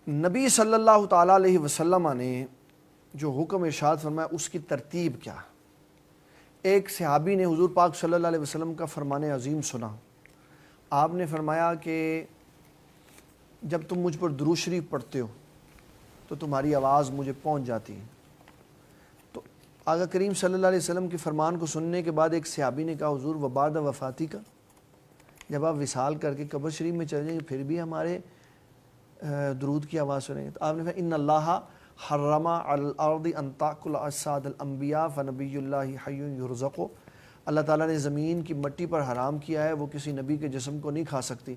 نبی صلی اللہ تعالیٰ علیہ وسلم نے جو حکم ارشاد فرمایا اس کی ترتیب کیا؟ ایک صحابی نے حضور پاک صلی اللہ علیہ وسلم کا فرمان عظیم سنا. آپ نے فرمایا کہ جب تم مجھ پر درود شریف پڑھتے ہو تو تمہاری آواز مجھے پہنچ جاتی ہے. تو آقا کریم صلی اللہ علیہ وسلم کے فرمان کو سننے کے بعد ایک صحابی نے کہا حضور وبعد وفاتی کا, جب آپ وصال کر کے قبر شریف میں چلے جائیں گے پھر بھی ہمارے درود کی آواز سنیں گے؟ تو آپ نے فرمایا ان اللہ حرم علی الارض ان تاکل اجساد الانبیاء فنبی اللہ حی یرزق. اللہ تعالیٰ نے زمین کی مٹی پر حرام کیا ہے, وہ کسی نبی کے جسم کو نہیں کھا سکتی.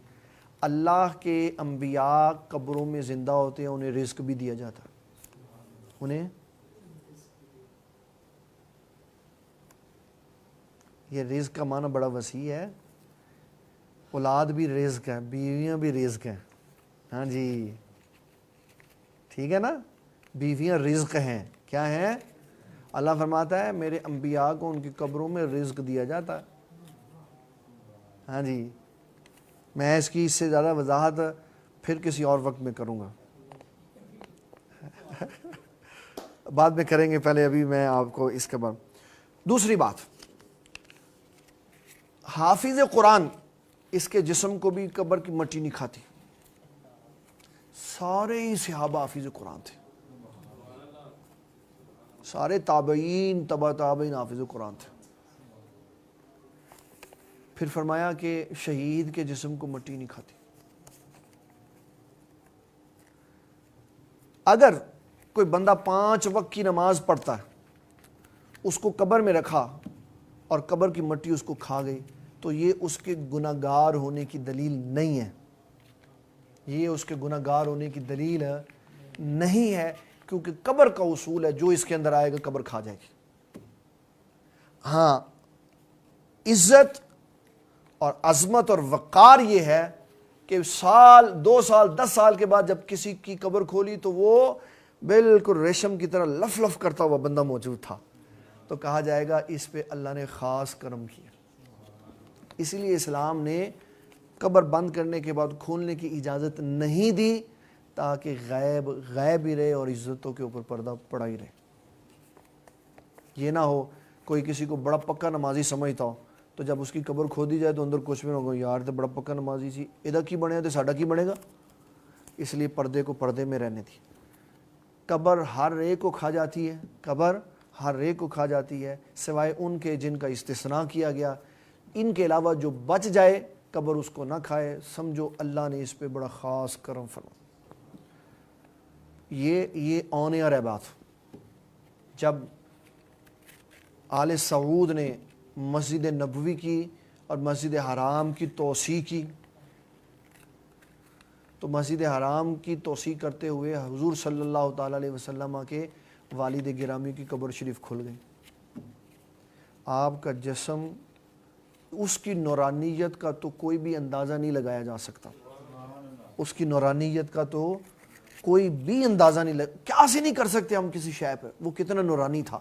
اللہ کے انبیاء قبروں میں زندہ ہوتے ہیں, انہیں رزق بھی دیا جاتا ہے. انہیں یہ رزق کا معنی بڑا وسیع ہے. اولاد بھی رزق ہے, بیویاں بھی رزق ہیں. ہاں جی ٹھیک ہے نا, بیویاں رزق ہیں. کیا ہیں؟ اللہ فرماتا ہے میرے انبیاء کو ان کی قبروں میں رزق دیا جاتا ہے. ہاں جی, میں اس کی اس سے زیادہ وضاحت پھر کسی اور وقت میں کروں گا, بعد میں کریں گے, پہلے ابھی میں آپ کو اس کے بعد. دوسری بات, حافظ قرآن اس کے جسم کو بھی قبر کی مٹی نہیں کھاتی. سارے ہی صحابہ حافظ قرآن تھے, سارے تابعین تبع تابعین حافظ قرآن تھے. پھر فرمایا کہ شہید کے جسم کو مٹی نہیں کھاتی. اگر کوئی بندہ 5 وقت کی نماز پڑھتا ہے, اس کو قبر میں رکھا اور قبر کی مٹی اس کو کھا گئی, تو یہ اس کے گناہگار ہونے کی دلیل نہیں ہے. یہ اس کے گناہگار ہونے کی دلیل نہیں ہے, کیونکہ قبر کا اصول ہے جو اس کے اندر آئے گا قبر کھا جائے گی. ہاں, عزت اور عظمت اور وقار یہ ہے کہ سال 2 سال 10 سال کے بعد جب کسی کی قبر کھولی تو وہ بالکل ریشم کی طرح لف لف کرتا ہوا بندہ موجود تھا, تو کہا جائے گا اس پہ اللہ نے خاص کرم کیا. اسی لیے اسلام نے قبر بند کرنے کے بعد کھولنے کی اجازت نہیں دی, تاکہ غیب ہی رہے اور عزتوں کے اوپر پردہ پڑا ہی رہے. یہ نہ ہو کوئی کسی کو بڑا پکا نمازی سمجھتا ہو تو جب اس کی قبر کھودی جائے تو اندر کچھ بھی نہ ہو, یار تو بڑا پکا نمازی سی, ادھر کی بنے تو ساڈا کی بنے گا. اس لیے پردے کو پردے میں رہنے دی. قبر ہر ایک کو کھا جاتی ہے, قبر ہر ایک کو کھا جاتی ہے, سوائے ان کے جن کا استثناء کیا گیا. ان کے علاوہ جو بچ جائے قبر اس کو نہ کھائے, سمجھو اللہ نے اس پہ بڑا خاص کرم فرمایا. یہ آن ایئر ہے بات. جب آل سعود نے مسجد نبوی کی اور مسجد حرام کی توسیع کی, تو مسجد حرام کی توسیع کرتے ہوئے حضور صلی اللہ تعالیٰ علیہ وسلم کے والد گرامی کی قبر شریف کھل گئی. آپ کا جسم, اس کی نورانیت کا تو کوئی بھی اندازہ نہیں لگایا جا سکتا. اس کی نورانیت کا تو کوئی بھی اندازہ نہیں کیا سے نہیں کر سکتے ہم کسی شے پہ, وہ کتنا نورانی تھا.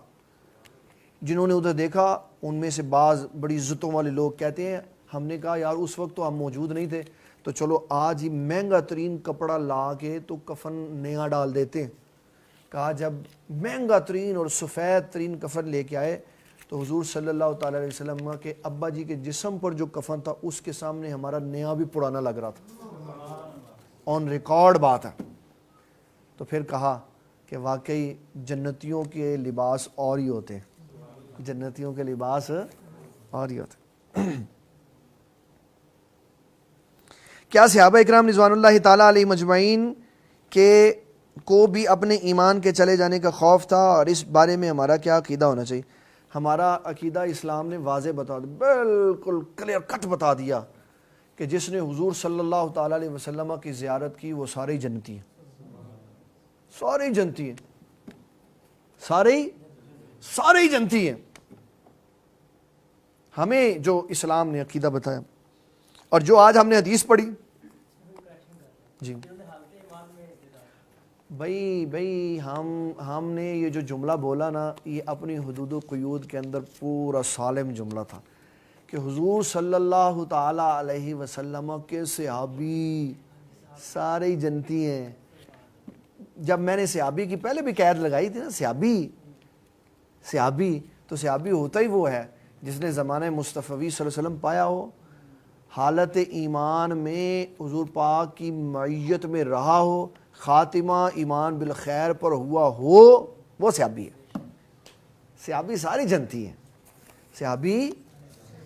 جنہوں نے ادھر دیکھا ان میں سے بعض بڑی عزتوں والے لوگ کہتے ہیں ہم نے کہا یار اس وقت تو ہم موجود نہیں تھے, تو چلو آج ہی مہنگا ترین کپڑا لا کے تو کفن نیا ڈال دیتے ہیں. کہا جب مہنگا ترین اور سفید ترین کفن لے کے آئے تو حضور صلی اللہ تعالیٰ علیہ وسلم کے ابا جی کے جسم پر جو کفن تھا اس کے سامنے ہمارا نیا بھی پرانا لگ رہا تھا. آن ریکارڈ بات ہے. تو پھر کہا کہ واقعی جنتیوں کے لباس اور ہی ہوتے ہیں, جنتیوں کے لباس اور ہی ہوتے ہیں. کیا صحابہ اکرام رضوان اللہ تعالیٰ علیہ مجمعین کے کو بھی اپنے ایمان کے چلے جانے کا خوف تھا, اور اس بارے میں ہمارا کیا عقیدہ ہونا چاہیے؟ ہمارا عقیدہ اسلام نے واضح بتا دیا, بالکل کلیئر کٹ بتا دیا کہ جس نے حضور صلی اللہ تعالیٰ علیہ وسلم کی زیارت کی وہ سارے جنتی ہیں. سارے ہی جنتی ہیں، سارے ہی جنتی ہیں۔ ہمیں جو اسلام نے عقیدہ بتایا اور جو آج ہم نے حدیث پڑھی، جی بھائی ہم نے یہ جو جملہ بولا نا، یہ اپنی حدود و قیود کے اندر پورا سالم جملہ تھا کہ حضور صلی اللہ تعالی علیہ وسلم کے صحابی سارے ہی جنتی ہیں۔ جب میں نے صحابی کی پہلے بھی قید لگائی تھی نا، صحابی تو صحابی ہوتا ہی وہ ہے جس نے زمانہ مصطفی صلی اللہ علیہ وسلم پایا ہو، حالت ایمان میں حضور پاک کی معیت میں رہا ہو، خاتمہ ایمان بالخیر پر ہوا ہو، وہ صحابی ہے۔ صحابی ساری جنتی ہیں۔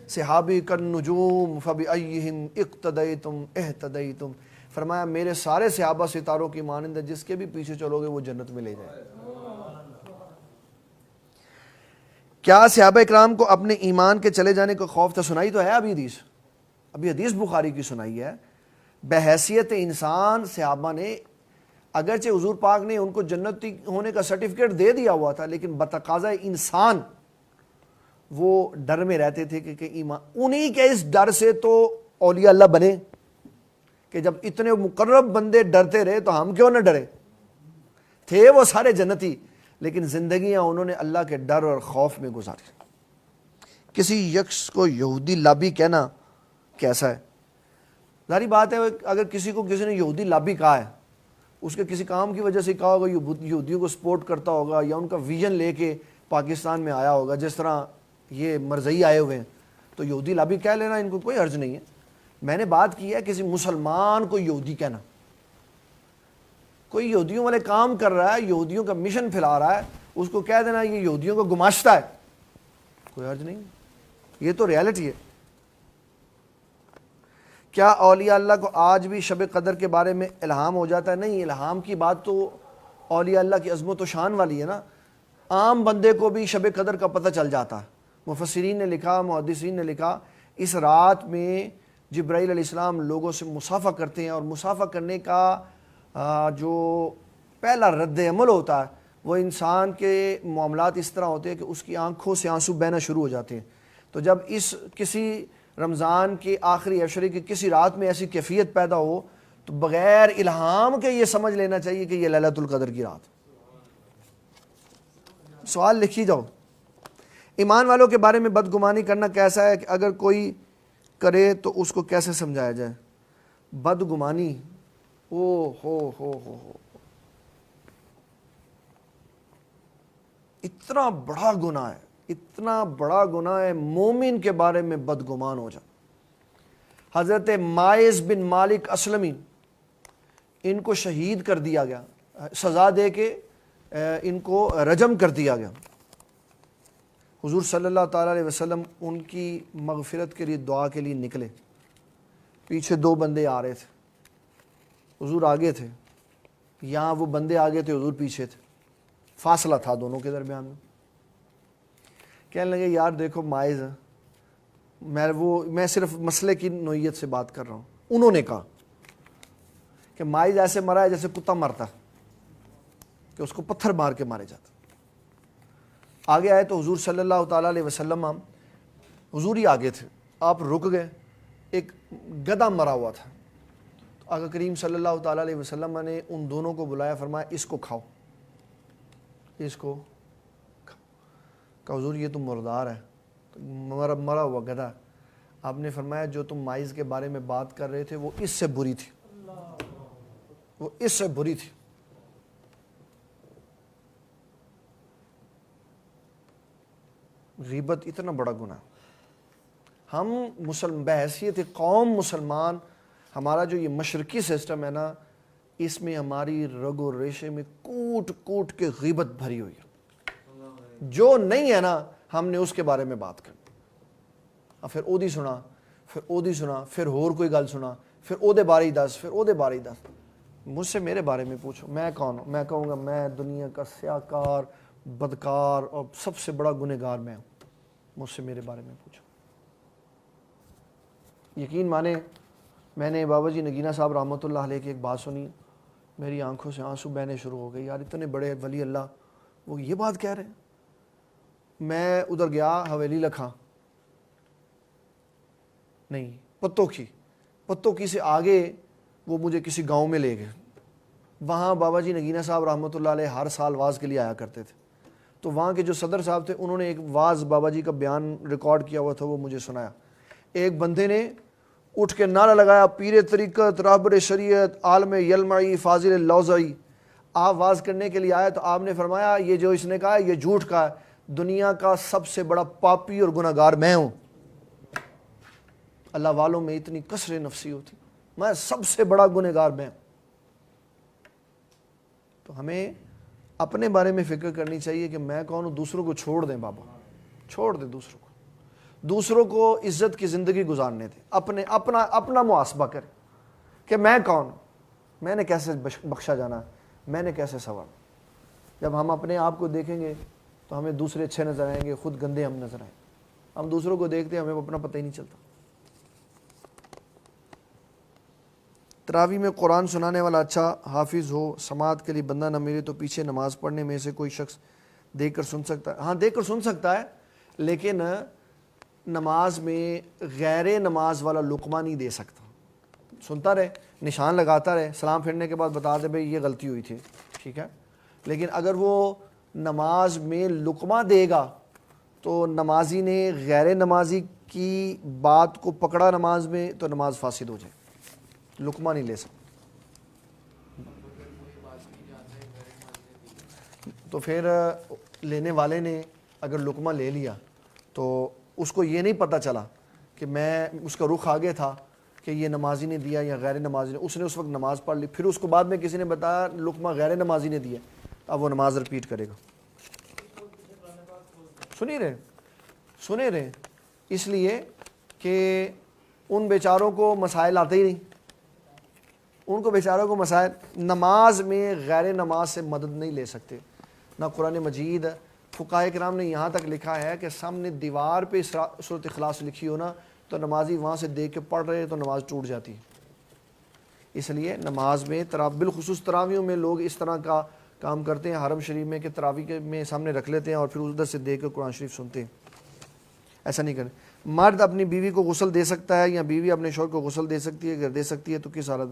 صحابی کالنجوم فبأیہم اقتدیتم اہتدیتم، فرمایا میرے سارے صحابہ ستاروں کی مانند ہے، جس کے بھی پیچھے چلو گے وہ جنت میں لے جائے۔ کیا صحابہ اکرام کو اپنے ایمان کے چلے جانے کا خوف تھا؟ سنائی تو ہے ابھی حدیث بخاری کی سنائی ہے۔ بحیثیت انسان صحابہ نے، اگرچہ حضور پاک نے ان کو جنتی ہونے کا سرٹیفکیٹ دے دیا ہوا تھا، لیکن بتقاضا انسان وہ ڈر میں رہتے تھے کہ ایمان، انہی کے اس ڈر سے تو اولیاء اللہ بنے کہ جب اتنے مقرب بندے ڈرتے رہے تو ہم کیوں نہ ڈرے۔ تھے وہ سارے جنتی، لیکن زندگیاں انہوں نے اللہ کے ڈر اور خوف میں گزاری۔ کسی شخص کو یہودی لابی کہنا کیسا ہے؟ ظاہری بات ہے، اگر کسی کو کسی نے یہودی لابی کہا ہے، اس کے کسی کام کی وجہ سے کہا ہوگا، یہودیوں کو سپورٹ کرتا ہوگا یا ان کا ویژن لے کے پاکستان میں آیا ہوگا، جس طرح یہ مرزئی آئے ہوئے ہیں، تو یہودی لابی کہہ لینا ان کو کوئی حرج نہیں ہے۔ میں نے بات کی ہے کسی مسلمان کو یہودی کہنا، کوئی یہودیوں والے کام کر رہا ہے، یہودیوں کا مشن پھیلا رہا ہے، اس کو کہہ دینا یہ یہودیوں کو گماشتہ ہے، کوئی حرج نہیں، یہ تو ریالٹی ہے۔ کیا اولیاء اللہ کو آج بھی شب قدر کے بارے میں الہام ہو جاتا ہے؟ نہیں، الہام کی بات تو اولیاء اللہ کی عظمت و شان والی ہے نا، عام بندے کو بھی شب قدر کا پتہ چل جاتا ہے۔ مفسرین نے لکھا، محدثین نے لکھا، اس رات میں جبرائیل علیہ السلام لوگوں سے مصافحہ کرتے ہیں، اور مصافحہ کرنے کا جو پہلا رد عمل ہوتا ہے وہ انسان کے معاملات اس طرح ہوتے ہیں کہ اس کی آنکھوں سے آنسو بہنا شروع ہو جاتے ہیں۔ تو جب اس کسی رمضان کے آخری عشرے کی کسی رات میں ایسی کیفیت پیدا ہو تو بغیر الہام کے یہ سمجھ لینا چاہیے کہ یہ لیلۃ القدر کی رات۔ سوال لکھی جاؤ، ایمان والوں کے بارے میں بدگمانی کرنا کیسا ہے؟ کہ اگر کوئی کرے تو اس کو کیسے سمجھایا جائے؟ بدگمانی، ہو اتنا بڑا گناہ ہے، اتنا بڑا گناہ ہے مومن کے بارے میں بدگمان ہو جائے۔ حضرت ماعز بن مالک اسلمی، ان کو شہید کر دیا گیا، سزا دے کے ان کو رجم کر دیا گیا۔ حضور صلی اللہ تعالیٰ علیہ وسلم ان کی مغفرت کے لیے دعا کے لیے نکلے، پیچھے دو بندے آ رہے تھے، حضور آگے تھے، یہاں وہ بندے آگے تھے، حضور پیچھے تھے، فاصلہ تھا دونوں کے درمیان میں۔ کہنے لگے یار دیکھو ماعز، میں صرف مسئلے کی نوعیت سے بات کر رہا ہوں۔ انہوں نے کہا کہ ماعز ایسے مرا ہے جیسے کتا مرتا، کہ اس کو پتھر مار کے مارے جاتا۔ آگے آئے تو حضور صلی اللہ تعالیٰ علیہ وسلم، حضور ہی آگے تھے، آپ رک گئے، ایک گدھا مرا ہوا تھا۔ آقا کریم صلی اللہ تعالیٰ علیہ وسلم نے ان دونوں کو بلایا، فرمایا اس کو کھاؤ، اس کو کھاؤ۔ کہ حضور یہ تو مردار ہے، مرا ہوا گدھا۔ آپ نے فرمایا جو تم ماعز کے بارے میں بات کر رہے تھے وہ اس سے بری تھی، وہ اس سے بری تھی۔ غیبت اتنا بڑا گناہ۔ ہم بحیثیت قوم مسلمان، ہمارا جو یہ مشرقی سسٹم ہے نا، اس میں ہماری رگ و ریشے میں کوٹ کوٹ کے غیبت بھری ہوئی ہے۔ جو نہیں ہے نا ہم نے اس کے بارے میں بات کرنی، پھر او دی سنا، پھر او دی سنا، پھر اور کوئی گل سنا، پھر او دے بارے ہی دس، پھر او دے بارے ہی دس۔ مجھ سے میرے بارے میں پوچھو میں کون ہوں، میں کہوں گا میں دنیا کا سیاہکار، بدکار اور سب سے بڑا گنہگار میں ہوں۔ مجھ سے میرے بارے میں پوچھو۔ یقین مانے، میں نے بابا جی نگینہ صاحب رحمۃ اللہ علیہ کی ایک بات سنی، میری آنکھوں سے آنسو بہنے شروع ہو گئے، یار اتنے بڑے ولی اللہ وہ یہ بات کہہ رہے ہیں. میں ادھر گیا حویلی لکھا نہیں پتوں کی سے آگے وہ مجھے کسی گاؤں میں لے گئے. وہاں بابا جی نگینہ صاحب رحمۃ اللہ علیہ ہر سال واز کے لیے آیا کرتے تھے. تو وہاں کے جو صدر صاحب تھے انہوں نے ایک واز بابا جی کا بیان ریکارڈ کیا ہوا تھا، وہ مجھے سنایا. ایک بندے نے اٹھ کے نعرہ لگایا، پیر طریقت، رہبر شریعت، عالم یلمعی، فاضل لوزعی. آپ واز کرنے کے لیے آئے تو آپ نے فرمایا یہ جو اس نے کہا ہے یہ جھوٹ کہا ہے، دنیا کا سب سے بڑا پاپی اور گناہ گار میں ہوں. اللہ والوں میں اتنی کثر نفسی ہوتی، میں سب سے بڑا گناہ گار میں ہوں. تو ہمیں اپنے بارے میں فکر کرنی چاہیے کہ میں کون ہوں. دوسروں کو چھوڑ دیں بابا، چھوڑ دیں دوسروں کو عزت کی زندگی گزارنے دیں. اپنا محاسبہ کریں کہ میں کون ہوں، میں نے کیسے بخشا جانا ہے، میں نے کیسے سنورا. جب ہم اپنے آپ کو دیکھیں گے تو ہمیں دوسرے اچھے نظر آئیں گے، خود گندے ہم نظر آئیں گے. ہم دوسروں کو دیکھتے ہیں ہمیں اپنا پتہ ہی نہیں چلتا. تراویح میں قرآن سنانے والا اچھا حافظ ہو، سماعت کے لیے بندہ نہ ملے تو پیچھے نماز پڑھنے میں سے کوئی شخص دیکھ کر سن سکتا ہے. ہاں دیکھ کر سن سکتا ہے، لیکن نماز میں غیر نماز والا لقمہ نہیں دے سکتا. سنتا رہے، نشان لگاتا رہے، سلام پھرنے کے بعد بتا دے بھئی یہ غلطی ہوئی تھی، ٹھیک ہے. لیکن اگر وہ نماز میں لقمہ دے گا تو نمازی نے غیر نمازی کی بات کو پکڑا نماز میں تو نماز فاسد ہو جائے. لقمہ نہیں لے سکتا. تو پھر لینے والے نے اگر لقمہ لے لیا تو اس کو یہ نہیں پتہ چلا کہ میں اس کا رخ آگے تھا کہ یہ نمازی نے دیا یا غیر نمازی نے، اس نے اس وقت نماز پڑھ لی، پھر اس کو بعد میں کسی نے بتایا لقمہ غیر نمازی نے دیا، اب وہ نماز رپیٹ کرے گا. سنے رہے اس لیے کہ ان بیچاروں کو مسائل آتے ہی نہیں. ان کو بیچاروں کو مسائل، نماز میں غیر نماز سے مدد نہیں لے سکتے. نہ قرآن مجید، فقہاء کرام نے یہاں تک لکھا ہے کہ سامنے دیوار پہ سورۃ اخلاص لکھی ہو نا تو نمازی وہاں سے دیکھ کے پڑھ رہے تو نماز ٹوٹ جاتی. اس لیے نماز میں بالخصوص تراویحوں میں لوگ اس طرح کا کام کرتے ہیں حرم شریف میں کہ تراویح میں سامنے رکھ لیتے ہیں اور پھر ادھر سے دیکھ کے قرآن شریف سنتے ہیں. ایسا نہیں کریں. مرد اپنی بیوی کو غسل دے سکتا ہے یا بیوی اپنے شوہر کو غسل دے سکتی ہے؟ اگر دے سکتی ہے تو کس حالت؟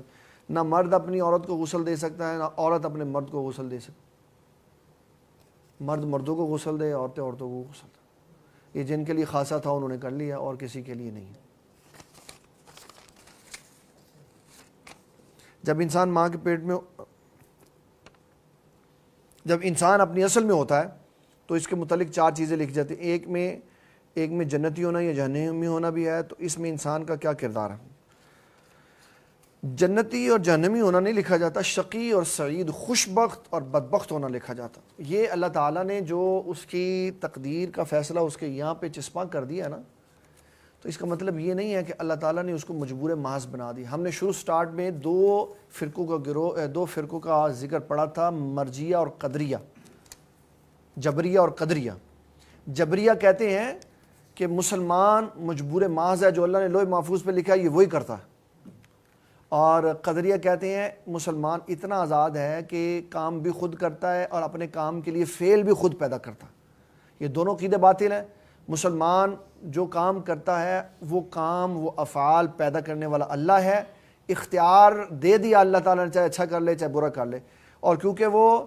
نہ مرد اپنی عورت کو غسل دے سکتا ہے نہ عورت اپنے مرد کو غسل دے سکتی. مرد مردوں کو غسل دے، عورتیں عورتوں کو غسل دے. یہ جن کے لیے خاصا تھا انہوں نے کر لیا اور کسی کے لیے نہیں. جب انسان ماں کے پیٹ میں، جب انسان اپنی اصل میں ہوتا ہے تو اس کے متعلق 4 چیزیں لکھی جاتی ہیں. ایک میں جنتی ہونا یا جہنمی ہونا بھی ہے. تو اس میں انسان کا کیا کردار ہے؟ جنتی اور جہنمی ہونا نہیں لکھا جاتا، شقی اور سعید، خوشبخت اور بدبخت ہونا لکھا جاتا. یہ اللہ تعالیٰ نے جو اس کی تقدیر کا فیصلہ اس کے یہاں پہ چسپاں کر دیا ہے نا، تو اس کا مطلب یہ نہیں ہے کہ اللہ تعالیٰ نے اس کو مجبور محض بنا دی. ہم نے شروع سٹارٹ میں 2 فرقوں کا ذکر پڑا تھا، مرجیہ اور قدریہ، جبریہ اور قدریہ. جبریہ کہتے ہیں کہ مسلمان مجبور محض ہے، جو اللہ نے لوح محفوظ پہ لکھا ہے یہ وہی کرتا ہے. اور قدریہ کہتے ہیں مسلمان اتنا آزاد ہے کہ کام بھی خود کرتا ہے اور اپنے کام کے لیے فعل بھی خود پیدا کرتا ہے. یہ دونوں عقیدے باطل ہیں. مسلمان جو کام کرتا ہے وہ کام، وہ افعال پیدا کرنے والا اللہ ہے. اختیار دے دیا اللہ تعالیٰ نے، چاہے اچھا کر لے چاہے برا کر لے. اور کیونکہ وہ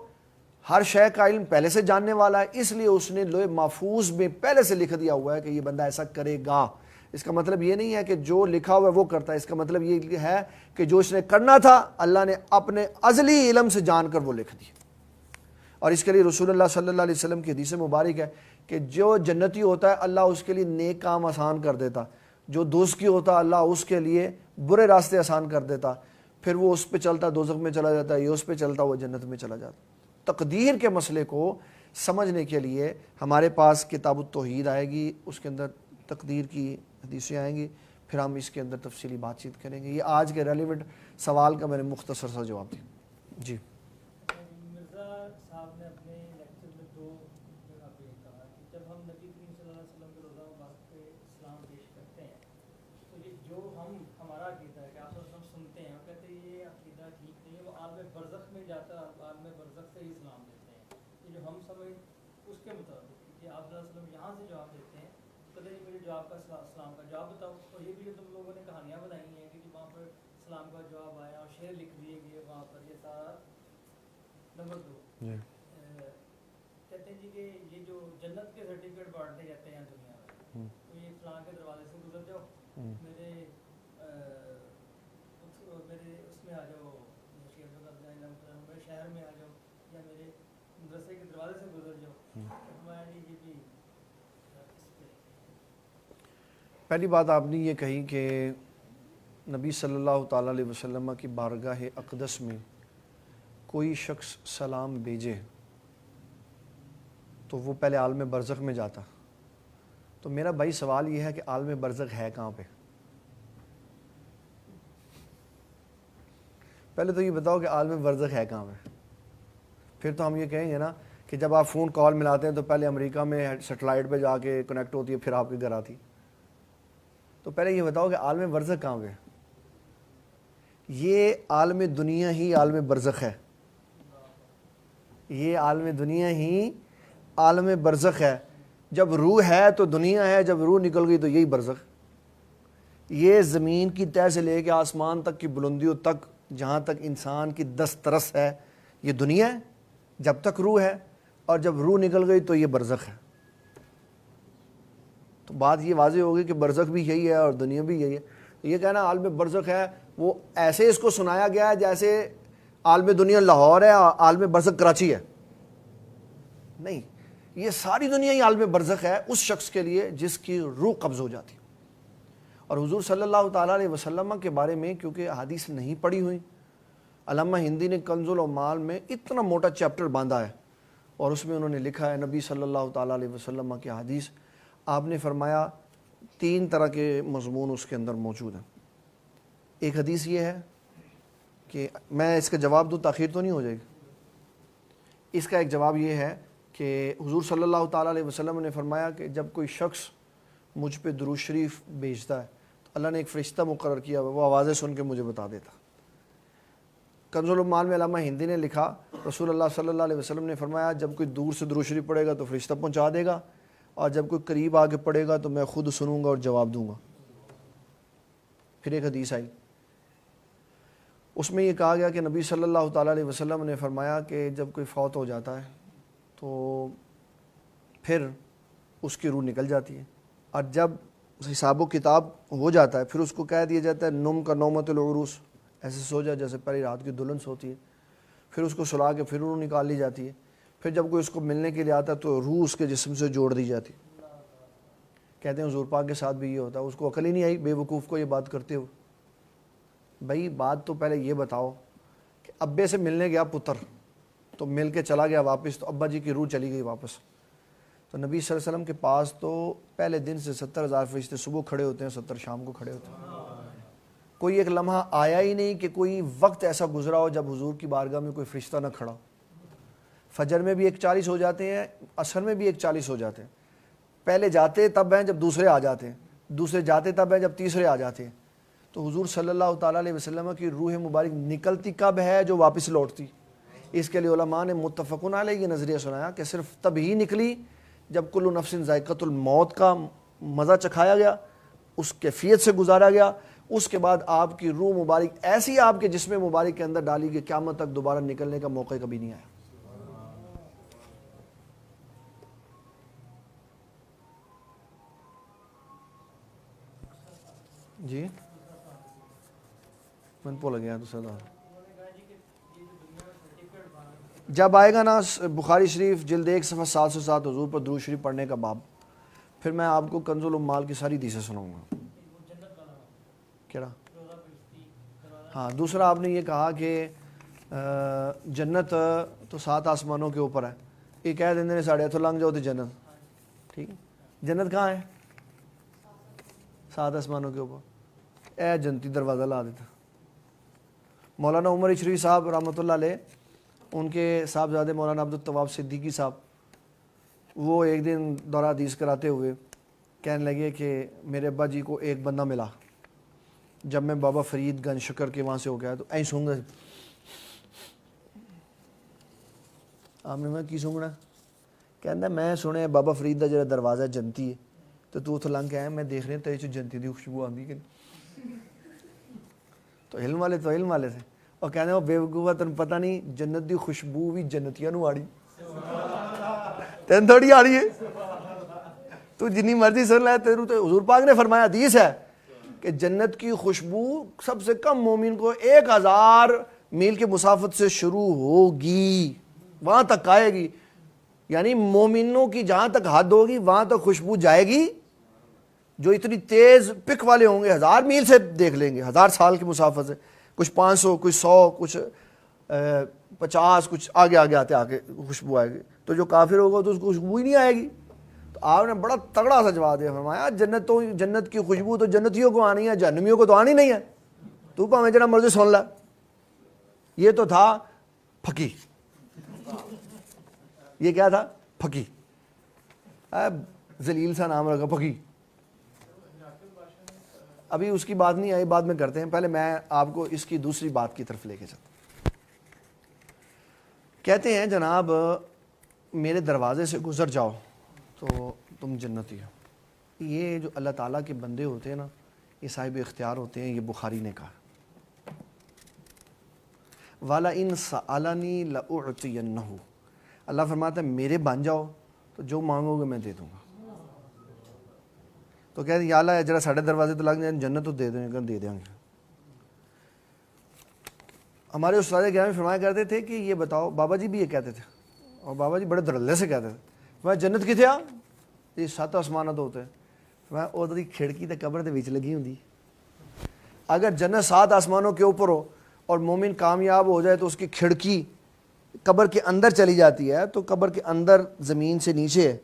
ہر شے کا علم پہلے سے جاننے والا ہے، اس لیے اس نے لوح محفوظ میں پہلے سے لکھ دیا ہوا ہے کہ یہ بندہ ایسا کرے گا. اس کا مطلب یہ نہیں ہے کہ جو لکھا ہوا ہے وہ کرتا ہے. اس کا مطلب یہ ہے کہ جو اس نے کرنا تھا اللہ نے اپنے ازلی علم سے جان کر وہ لکھ دیا. اور اس کے لیے رسول اللہ صلی اللہ علیہ وسلم کی حدیث مبارک ہے کہ جو جنتی ہوتا ہے اللہ اس کے لیے نیک کام آسان کر دیتا، جو دوزخی ہوتا اللہ اس کے لیے برے راستے آسان کر دیتا. پھر وہ اس پہ چلتا دوزخ میں چلا جاتا ہے، یہ اس پہ چلتا وہ جنت میں چلا جاتا. تقدیر کے مسئلے کو سمجھنے کے لیے ہمارے پاس کتاب التوحید آئے گی، اس کے اندر تقدیر کی حدیثیں آئیں گی، پھر ہم اس کے اندر تفصیلی بات چیت کریں گے. یہ آج کے ریلیونٹ سوال کا میں نے مختصر سا جواب دیا. جی مرزا صاحب نے اپنے لیکچر میں 2 جگہ پہ کہا کہ جب ہم نبی کریم صلی اللہ علیہ وسلم کے روزہ مبارک پہ اسلام پیش کرتے ہیں تو یہ جو ہمارا عقیدہ ہے کہ آپ سنتے ہیں وہ کہتے ہیں یہ عقیدہ ٹھیک نہیں ہے، وہ عالم برزخ میں آتا ہے عالم برزخ سے ہی سلام دیتے ہیں. یہ جو ہم سمجھ اس کے مطابق کہ آپ صلی اللہ علیہ وسلم یہاں سے جواب دیتے ہیں پتہ نہیں مجھے جواب کا سلام کا جواب بتاؤ. اور یہ بھی جو تم لوگوں نے کہانیاں بنائی ہیں کہ وہاں پر سلام کا جواب آیا اور شعر لکھ دیے گئے وہاں پر, یہ سارا. نمبر 2 کہتے ہیں جی کہ یہ جو جنت کے سرٹیفکیٹ بانٹے جاتے ہیں دنیا میں, تو یہ فلاں کے دروازے سے گزر جاؤ, میرے اس میں آ جاؤ, میرے شہر میں آ جاؤ, یا میرے مدرسے کے دروازے سے گزر جاؤ. فرمایا جی یہ بھی پہلی بات آپ نے یہ کہی کہ نبی صلی اللہ تعالیٰ علیہ وسلم کی بارگاہ اقدس میں کوئی شخص سلام بھیجے تو وہ پہلے عالم برزخ میں جاتا. تو میرا بھائی سوال یہ ہے کہ عالم برزخ ہے کہاں پہ؟ پہلے تو یہ بتاؤ کہ عالم برزخ ہے کہاں پہ, پھر تو ہم یہ کہیں گے نا کہ جب آپ فون کال ملاتے ہیں تو پہلے امریکہ میں سیٹلائٹ پہ جا کے کنیکٹ ہوتی ہے پھر آپ کے گھر آتی. تو پہلے یہ بتاؤ کہ عالم برزخ کہاں پہ؟ یہ عالم دنیا ہی عالم برزخ ہے. یہ عالم دنیا ہی عالم برزخ ہے. جب روح ہے تو دنیا ہے, جب روح نکل گئی تو یہی برزخ. یہ زمین کی تہہ سے لے کے آسمان تک کی بلندیوں تک جہاں تک انسان کی دسترس ہے یہ دنیا ہے جب تک روح ہے, اور جب روح نکل گئی تو یہ برزخ ہے. تو بات یہ واضح ہوگی کہ برزخ بھی یہی ہے اور دنیا بھی یہی ہے. یہ کہنا عالم برزخ ہے وہ ایسے اس کو سنایا گیا ہے جیسے عالم دنیا لاہور ہے اور عالم برزخ کراچی ہے. نہیں, یہ ساری دنیا ہی عالم برزخ ہے اس شخص کے لیے جس کی روح قبض ہو جاتی. اور حضور صلی اللہ تعالیٰ علیہ وسلم کے بارے میں کیونکہ احادیث نہیں پڑھی ہوئی, علامہ ہندی نے کنز العمال میں اتنا موٹا چیپٹر باندھا ہے اور اس میں انہوں نے لکھا ہے نبی صلی اللہ تعالیٰ علیہ وسلم کی حدیث. آپ نے فرمایا 3 طرح کے مضمون اس کے اندر موجود ہیں. ایک حدیث یہ ہے کہ میں اس کا جواب دوں تاخیر تو نہیں ہو جائے گی. اس کا ایک جواب یہ ہے کہ حضور صلی اللہ تعالیٰ علیہ وسلم نے فرمایا کہ جب کوئی شخص مجھ پہ درود شریف بھیجتا ہے تو اللہ نے ایک فرشتہ مقرر کیا ہوا, وہ آوازیں سن کے مجھے بتا دیتا. کنز العمال میں علامہ ہندی نے لکھا رسول اللہ صلی اللہ علیہ وسلم نے فرمایا جب کوئی دور سے درود شریف پڑھے گا تو فرشتہ پہنچا دے گا, اور جب کوئی قریب آ کے پڑھے گا تو میں خود سنوں گا اور جواب دوں گا. پھر ایک حدیث آئی, اس میں یہ کہا گیا کہ نبی صلی اللہ تعالیٰ علیہ وسلم نے فرمایا کہ جب کوئی فوت ہو جاتا ہے تو پھر اس کی روح نکل جاتی ہے, اور جب حساب و کتاب ہو جاتا ہے پھر اس کو کہہ دیا جاتا ہے نم کا نومت العروس, ایسے سو جا جیسے پہلی رات کی دلہن سوتی ہے. پھر اس کو سلا کے پھر روح نکال لی جاتی ہے. پھر جب کوئی اس کو ملنے کے لیے آتا ہے تو روح اس کے جسم سے جوڑ دی جاتی. کہتے ہیں حضور پاک کے ساتھ بھی یہ ہوتا ہے. اس کو عقل ہی نہیں آئی بے وقوف کو یہ بات کرتے ہوئے. بھائی بات تو پہلے یہ بتاؤ کہ ابے سے ملنے گیا پتر تو مل کے چلا گیا واپس, تو ابا جی کی روح چلی گئی واپس. تو نبی صلی اللہ علیہ وسلم کے پاس تو پہلے دن سے 70,000 فرشتے صبح کھڑے ہوتے ہیں, 70 شام کو کھڑے ہوتے ہیں. کوئی ایک لمحہ آیا ہی نہیں کہ کوئی وقت ایسا گزرا ہو جب حضور کی بارگاہ میں کوئی فرشتہ نہ کھڑا. فجر میں بھی 1:40 ہو جاتے ہیں, عصر میں بھی 1:40 ہو جاتے ہیں. پہلے جاتے تب ہیں جب دوسرے آ جاتے ہیں, دوسرے جاتے تب ہیں جب تیسرے آ جاتے ہیں. تو حضور صلی اللہ تعالیٰ علیہ وسلم کی روح مبارک نکلتی کب ہے جو واپس لوٹتی. اس کے لیے علماء نے متفقون علیہ یہ نظریہ سنایا کہ صرف تب ہی نکلی جب کل نفس ذائقۃ الموت کا مزہ چکھایا گیا, اس کیفیت سے گزارا گیا. اس کے بعد آپ کی روح مبارک ایسی آپ کے جسم مبارک کے اندر ڈالی کہ قیامت تک دوبارہ نکلنے کا موقع کبھی نہیں آیا. جی من پو لگیا دوسرا جب آئے گا نا بخاری شریف جلد 1 صفحہ 707 حضور پر درود شریف پڑھنے کا باب, پھر میں آپ کو کنز العمال کی ساری حدیثیں سناؤں گا. کیا ہاں دوسرا آپ نے یہ کہا کہ جنت تو 7 آسمانوں کے اوپر ہے. یہ کہہ دیں نے ساڑھے ہاتھوں لنگ جاؤ تو جنت, ٹھیک ہے جنت کہاں ہے؟ 7 آسمانوں کے اوپر. اے جنتی دروازہ لا دیتا. مولانا عمر اشری صاحب رحمۃ اللہ علیہ, ان کے صاحبزادے مولانا عبد التواب صدیقی صاحب, وہ ایک دن دورہ حدیث کراتے ہوئے کہنے لگے کہ میرے ابا جی کو ایک بندہ ملا جب میں بابا فرید گنج شکر کے وہاں سے ہو گیا تو ایسے ہوں گے آپ نے میں کی سنگنا کہنا میں سنے بابا فرید دا جڑا دروازہ جنتی ہے تو اتوں لنگ کے آیا میں دیکھ رہا تیرے چ جنتی دی خوشبو آتی کہ تو علم والے تھے اور کہنے وہ بے وقوفا تین پتہ نہیں جنت دی خوشبو بھی جنتیاں نو آڑی تین تھوڑی آ رہی ہے تو جنی مرضی سن لے تیرو تو حضور پاک نے فرمایا حدیث ہے کہ جنت کی خوشبو سب سے کم مومن کو 1000 میل کے مسافت سے شروع ہوگی وہاں تک آئے گی یعنی مومنوں کی جہاں تک حد ہوگی وہاں تک خوشبو جائے گی جو اتنی تیز پک والے ہوں گے 1000 میل سے دیکھ لیں گے 1000 سال کی مسافت سے کچھ 500 کچھ 100 کچھ 50 کچھ آگے آتے خوشبو آئے گی تو جو کافر ہوگا تو اس کو خوشبو ہی نہیں آئے گی تو آپ نے بڑا تگڑا سا جواب دیا فرمایا جنت کی خوشبو تو جنتیوں کو آنی ہے جہنمیوں کو تو آنی نہیں ہے تو پاویں جنا مرضی سن لا یہ تو تھا پھکی یہ کیا تھا پھکی ذلیل سا نام رکھا پھکی ابھی اس کی بات نہیں آئی بعد میں کرتے ہیں پہلے میں آپ کو اس کی دوسری بات کی طرف لے کے چلتا کہتے ہیں جناب میرے دروازے سے گزر جاؤ تو تم جنتی ہو یہ جو اللہ تعالیٰ کے بندے ہوتے ہیں نا یہ صاحب اختیار ہوتے ہیں یہ بخاری نے کہا وَلَئِن سَأَلَنِي لَأُعْطِيَنَّهُ اللہ فرماتا ہے میرے بن جاؤ تو جو مانگو گے میں دے دوں گا تو کہتے ہیں یا اللہ جرا ساڑھے دروازے تو لگ جائیں جنت تو دے دیں گے دے دیں گے ہمارے استاد گرامی فرمایا کرتے تھے کہ یہ بتاؤ بابا جی بھی یہ کہتے تھے اور بابا جی بڑے دھڑلے سے کہتے تھے میں جنت کتنے آ یہ 7 آسمانات ہوتے ہیں میں وہ کھڑکی تے قبر دے وچ لگی ہوندی اگر جنت 7 آسمانوں کے اوپر ہو اور مومن کامیاب ہو جائے تو اس کی کھڑکی قبر کے اندر چلی جاتی ہے تو قبر کے اندر زمین سے نیچے ہے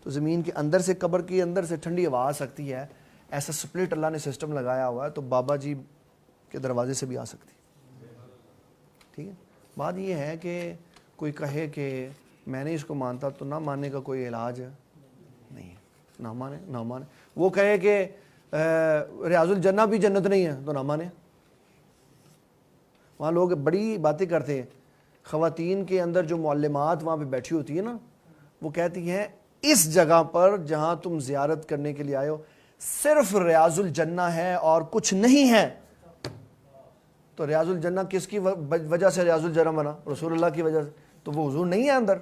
تو زمین کے اندر سے قبر کے اندر سے ٹھنڈی ہوا آ سکتی ہے ایسا سپلٹ اللہ نے سسٹم لگایا ہوا ہے تو بابا جی کے دروازے سے بھی آ سکتی ٹھیک ہے بات یہ ہے کہ کوئی کہے کہ میں نے اس کو مانتا تو نہ ماننے کا کوئی علاج نہیں ہے نہ مانے وہ کہے کہ ریاض الجنہ بھی جنت نہیں ہے تو نہ مانے وہاں لوگ بڑی باتیں کرتے ہیں خواتین کے اندر جو معلمات وہاں پہ بیٹھی ہوتی ہیں نا وہ کہتی ہیں اس جگہ پر جہاں تم زیارت کرنے کے لیے آئے ہو صرف ریاض الجنہ ہے اور کچھ نہیں ہے تو ریاض الجنہ کس کی وجہ سے ریاض الجنہ بنا رسول اللہ کی وجہ سے تو وہ حضور نہیں ہے اندر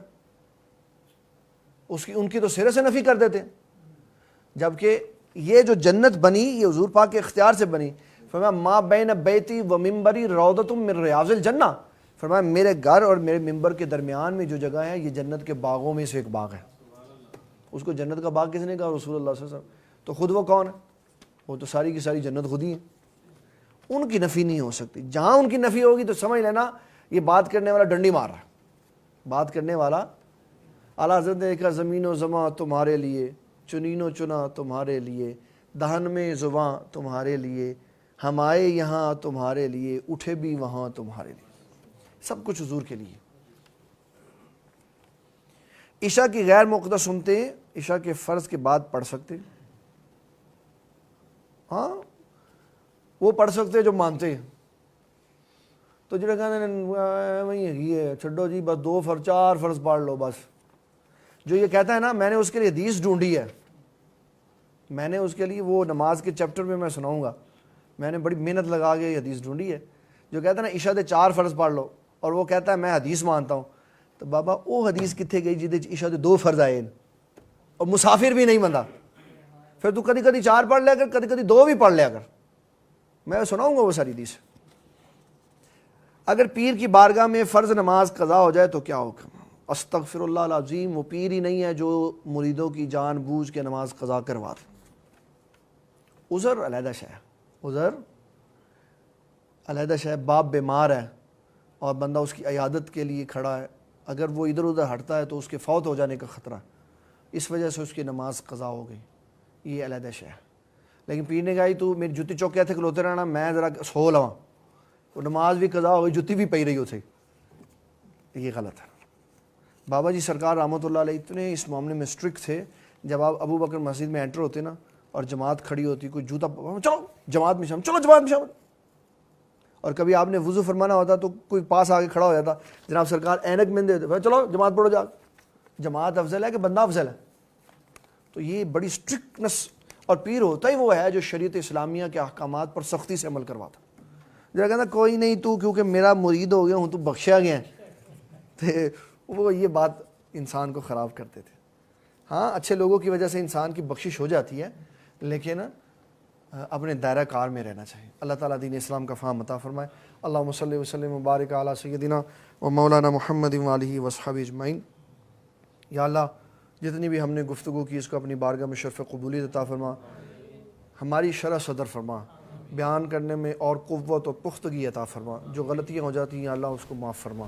ان کی تو سرے سے نفی کر دیتے جبکہ یہ جو جنت بنی یہ حضور پاک کے اختیار سے بنی فرمایا ما بین بیتی و منبری روضۃ من ریاض الجنہ فرمایا میرے گھر اور میرے منبر کے درمیان میں جو جگہ ہے یہ جنت کے باغوں میں سے ایک باغ ہے اس کو جنت کا باغ کس نے کہا رسول اللہ صلی اللہ علیہ وسلم تو خود وہ کون ہے وہ تو ساری کی ساری جنت خود ہی ہے ان کی نفی نہیں ہو سکتی جہاں ان کی نفی ہوگی تو سمجھ لینا یہ بات کرنے والا ڈنڈی مار رہا ہے بات کرنے والا اعلیٰ حضرت نے دیکھا زمین و زماں تمہارے لیے چنین و چنا تمہارے لیے دہن میں زباں تمہارے لیے ہم آئے یہاں تمہارے لیے اٹھے بھی وہاں تمہارے لیے سب کچھ حضور کے لیے عشاء کی غیر موقع سنتے ہیں عشاء کے فرض کے بعد پڑھ سکتے ہاں وہ پڑھ سکتے جو مانتے ہیں تو جڑے کہتے وہی ہے چھڈو جی بس 2 فرض 4 فرض پڑھ لو بس جو یہ کہتا ہے نا میں نے اس کے لیے حدیث ڈھونڈی ہے میں نے اس کے لیے وہ نماز کے چیپٹر میں سناؤں گا میں نے بڑی محنت لگا کے یہ حدیث ڈھونڈی ہے جو کہتا ہے نا عشاء دے 4 فرض پڑھ لو اور وہ کہتا ہے میں حدیث مانتا ہوں تو بابا وہ حدیث کتنے گئی جہد عشاء دے 2 فرض آئے اور مسافر بھی نہیں بندہ پھر تو کدی کدی 4 پڑھ لیا کر کدی کدی 2 بھی پڑھ لیا کر میں سناؤں گا وہ ساری حدیث اگر پیر کی بارگاہ میں فرض نماز قضا ہو جائے تو کیا حکم استغفر اللہ العظیم وہ پیر ہی نہیں ہے جو مریدوں کی جان بوجھ کے نماز قضا کروا دے عذر علیحدہ شے عذر علیحدہ شے باپ بیمار ہے اور بندہ اس کی عیادت کے لیے کھڑا ہے اگر وہ ادھر ادھر ہٹتا ہے تو اس کے فوت ہو جانے کا خطرہ ہے اس وجہ سے اس کی نماز قضا ہو گئی یہ علیحدہ شے ہے لیکن پیر نے کہا تو میری جتی چوکے تھے کھلوتے رہنا میں ذرا سو لواں وہ نماز بھی قضا ہو گئی جتی بھی پئی رہی ہو تھی یہ غلط ہے بابا جی سرکار رحمۃ اللہ علیہ اتنے اس معاملے میں اسٹرکٹ تھے جب آپ ابو بکر مسجد میں انٹر ہوتے نا اور جماعت کھڑی ہوتی کوئی جوتا چلو جماعت میں شامل چلو جماعت میں شامل اور کبھی آپ نے وضو فرمانا ہوتا تو کوئی پاس آ کے کھڑا ہو جاتا, جناب سرکار اینک میں دے دے, چلو جماعت پڑھو جا. جماعت افضل ہے کہ بندہ افضل ہے؟ تو یہ بڑی اسٹرکٹنس. اور پیر ہوتا ہی وہ ہے جو شریعت اسلامیہ کے احکامات پر سختی سے عمل کرواتا. جب کہتا کوئی نہیں تو کیونکہ میرا مرید ہو گیا ہوں تو بخشا گیا ہے, تو وہ یہ بات انسان کو خراب کرتے تھے. ہاں اچھے لوگوں کی وجہ سے انسان کی بخشش ہو جاتی ہے, لیکن اپنے دائرہ کار میں رہنا چاہیے. اللہ تعالیٰ دین اسلام کا فہم عطا فرمائے. اللہم صلی وسلم وبارک علی سیدنا و مولانا محمد و آلہ و صحبہ اجمعین. یا اللہ جتنی بھی ہم نے گفتگو کی اس کو اپنی بارگاہ میں شرف قبولیت عطا فرما, ہماری شرح صدر فرما, بیان کرنے میں اور قوت و پختگی عطا فرما. جو غلطیاں ہو جاتی ہیں یا اللہ اس کو معاف فرما.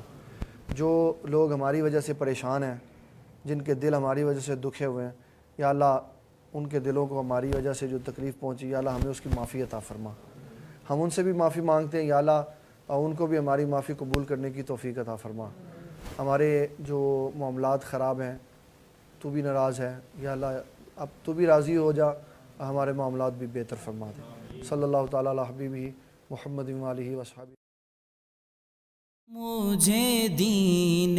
جو لوگ ہماری وجہ سے پریشان ہیں, جن کے دل ہماری وجہ سے دکھے ہوئے ہیں, یا اللہ ان کے دلوں کو ہماری وجہ سے جو تکلیف پہنچی یا اللہ ہمیں اس کی معافی عطا فرما. ہم ان سے بھی معافی مانگتے ہیں یا اللہ ان کو بھی ہماری معافی قبول کرنے کی توفیق عطا فرما. ہمارے جو معاملات خراب ہیں تو بھی ناراض ہے یا اللہ, اب تو بھی راضی ہو جا, ہمارے معاملات بھی بہتر فرما دے. صلی اللہ تعالیٰ علی حبیبہ محمد و آلہ و صحبہ. مجھے دین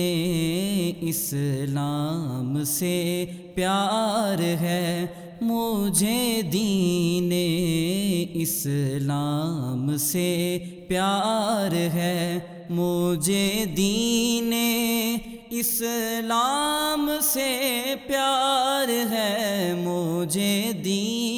اسلام سے پیار ہے, مجھے دین اسلام سے پیار ہے, مجھے دین اسلام سے پیار ہے, مجھے دین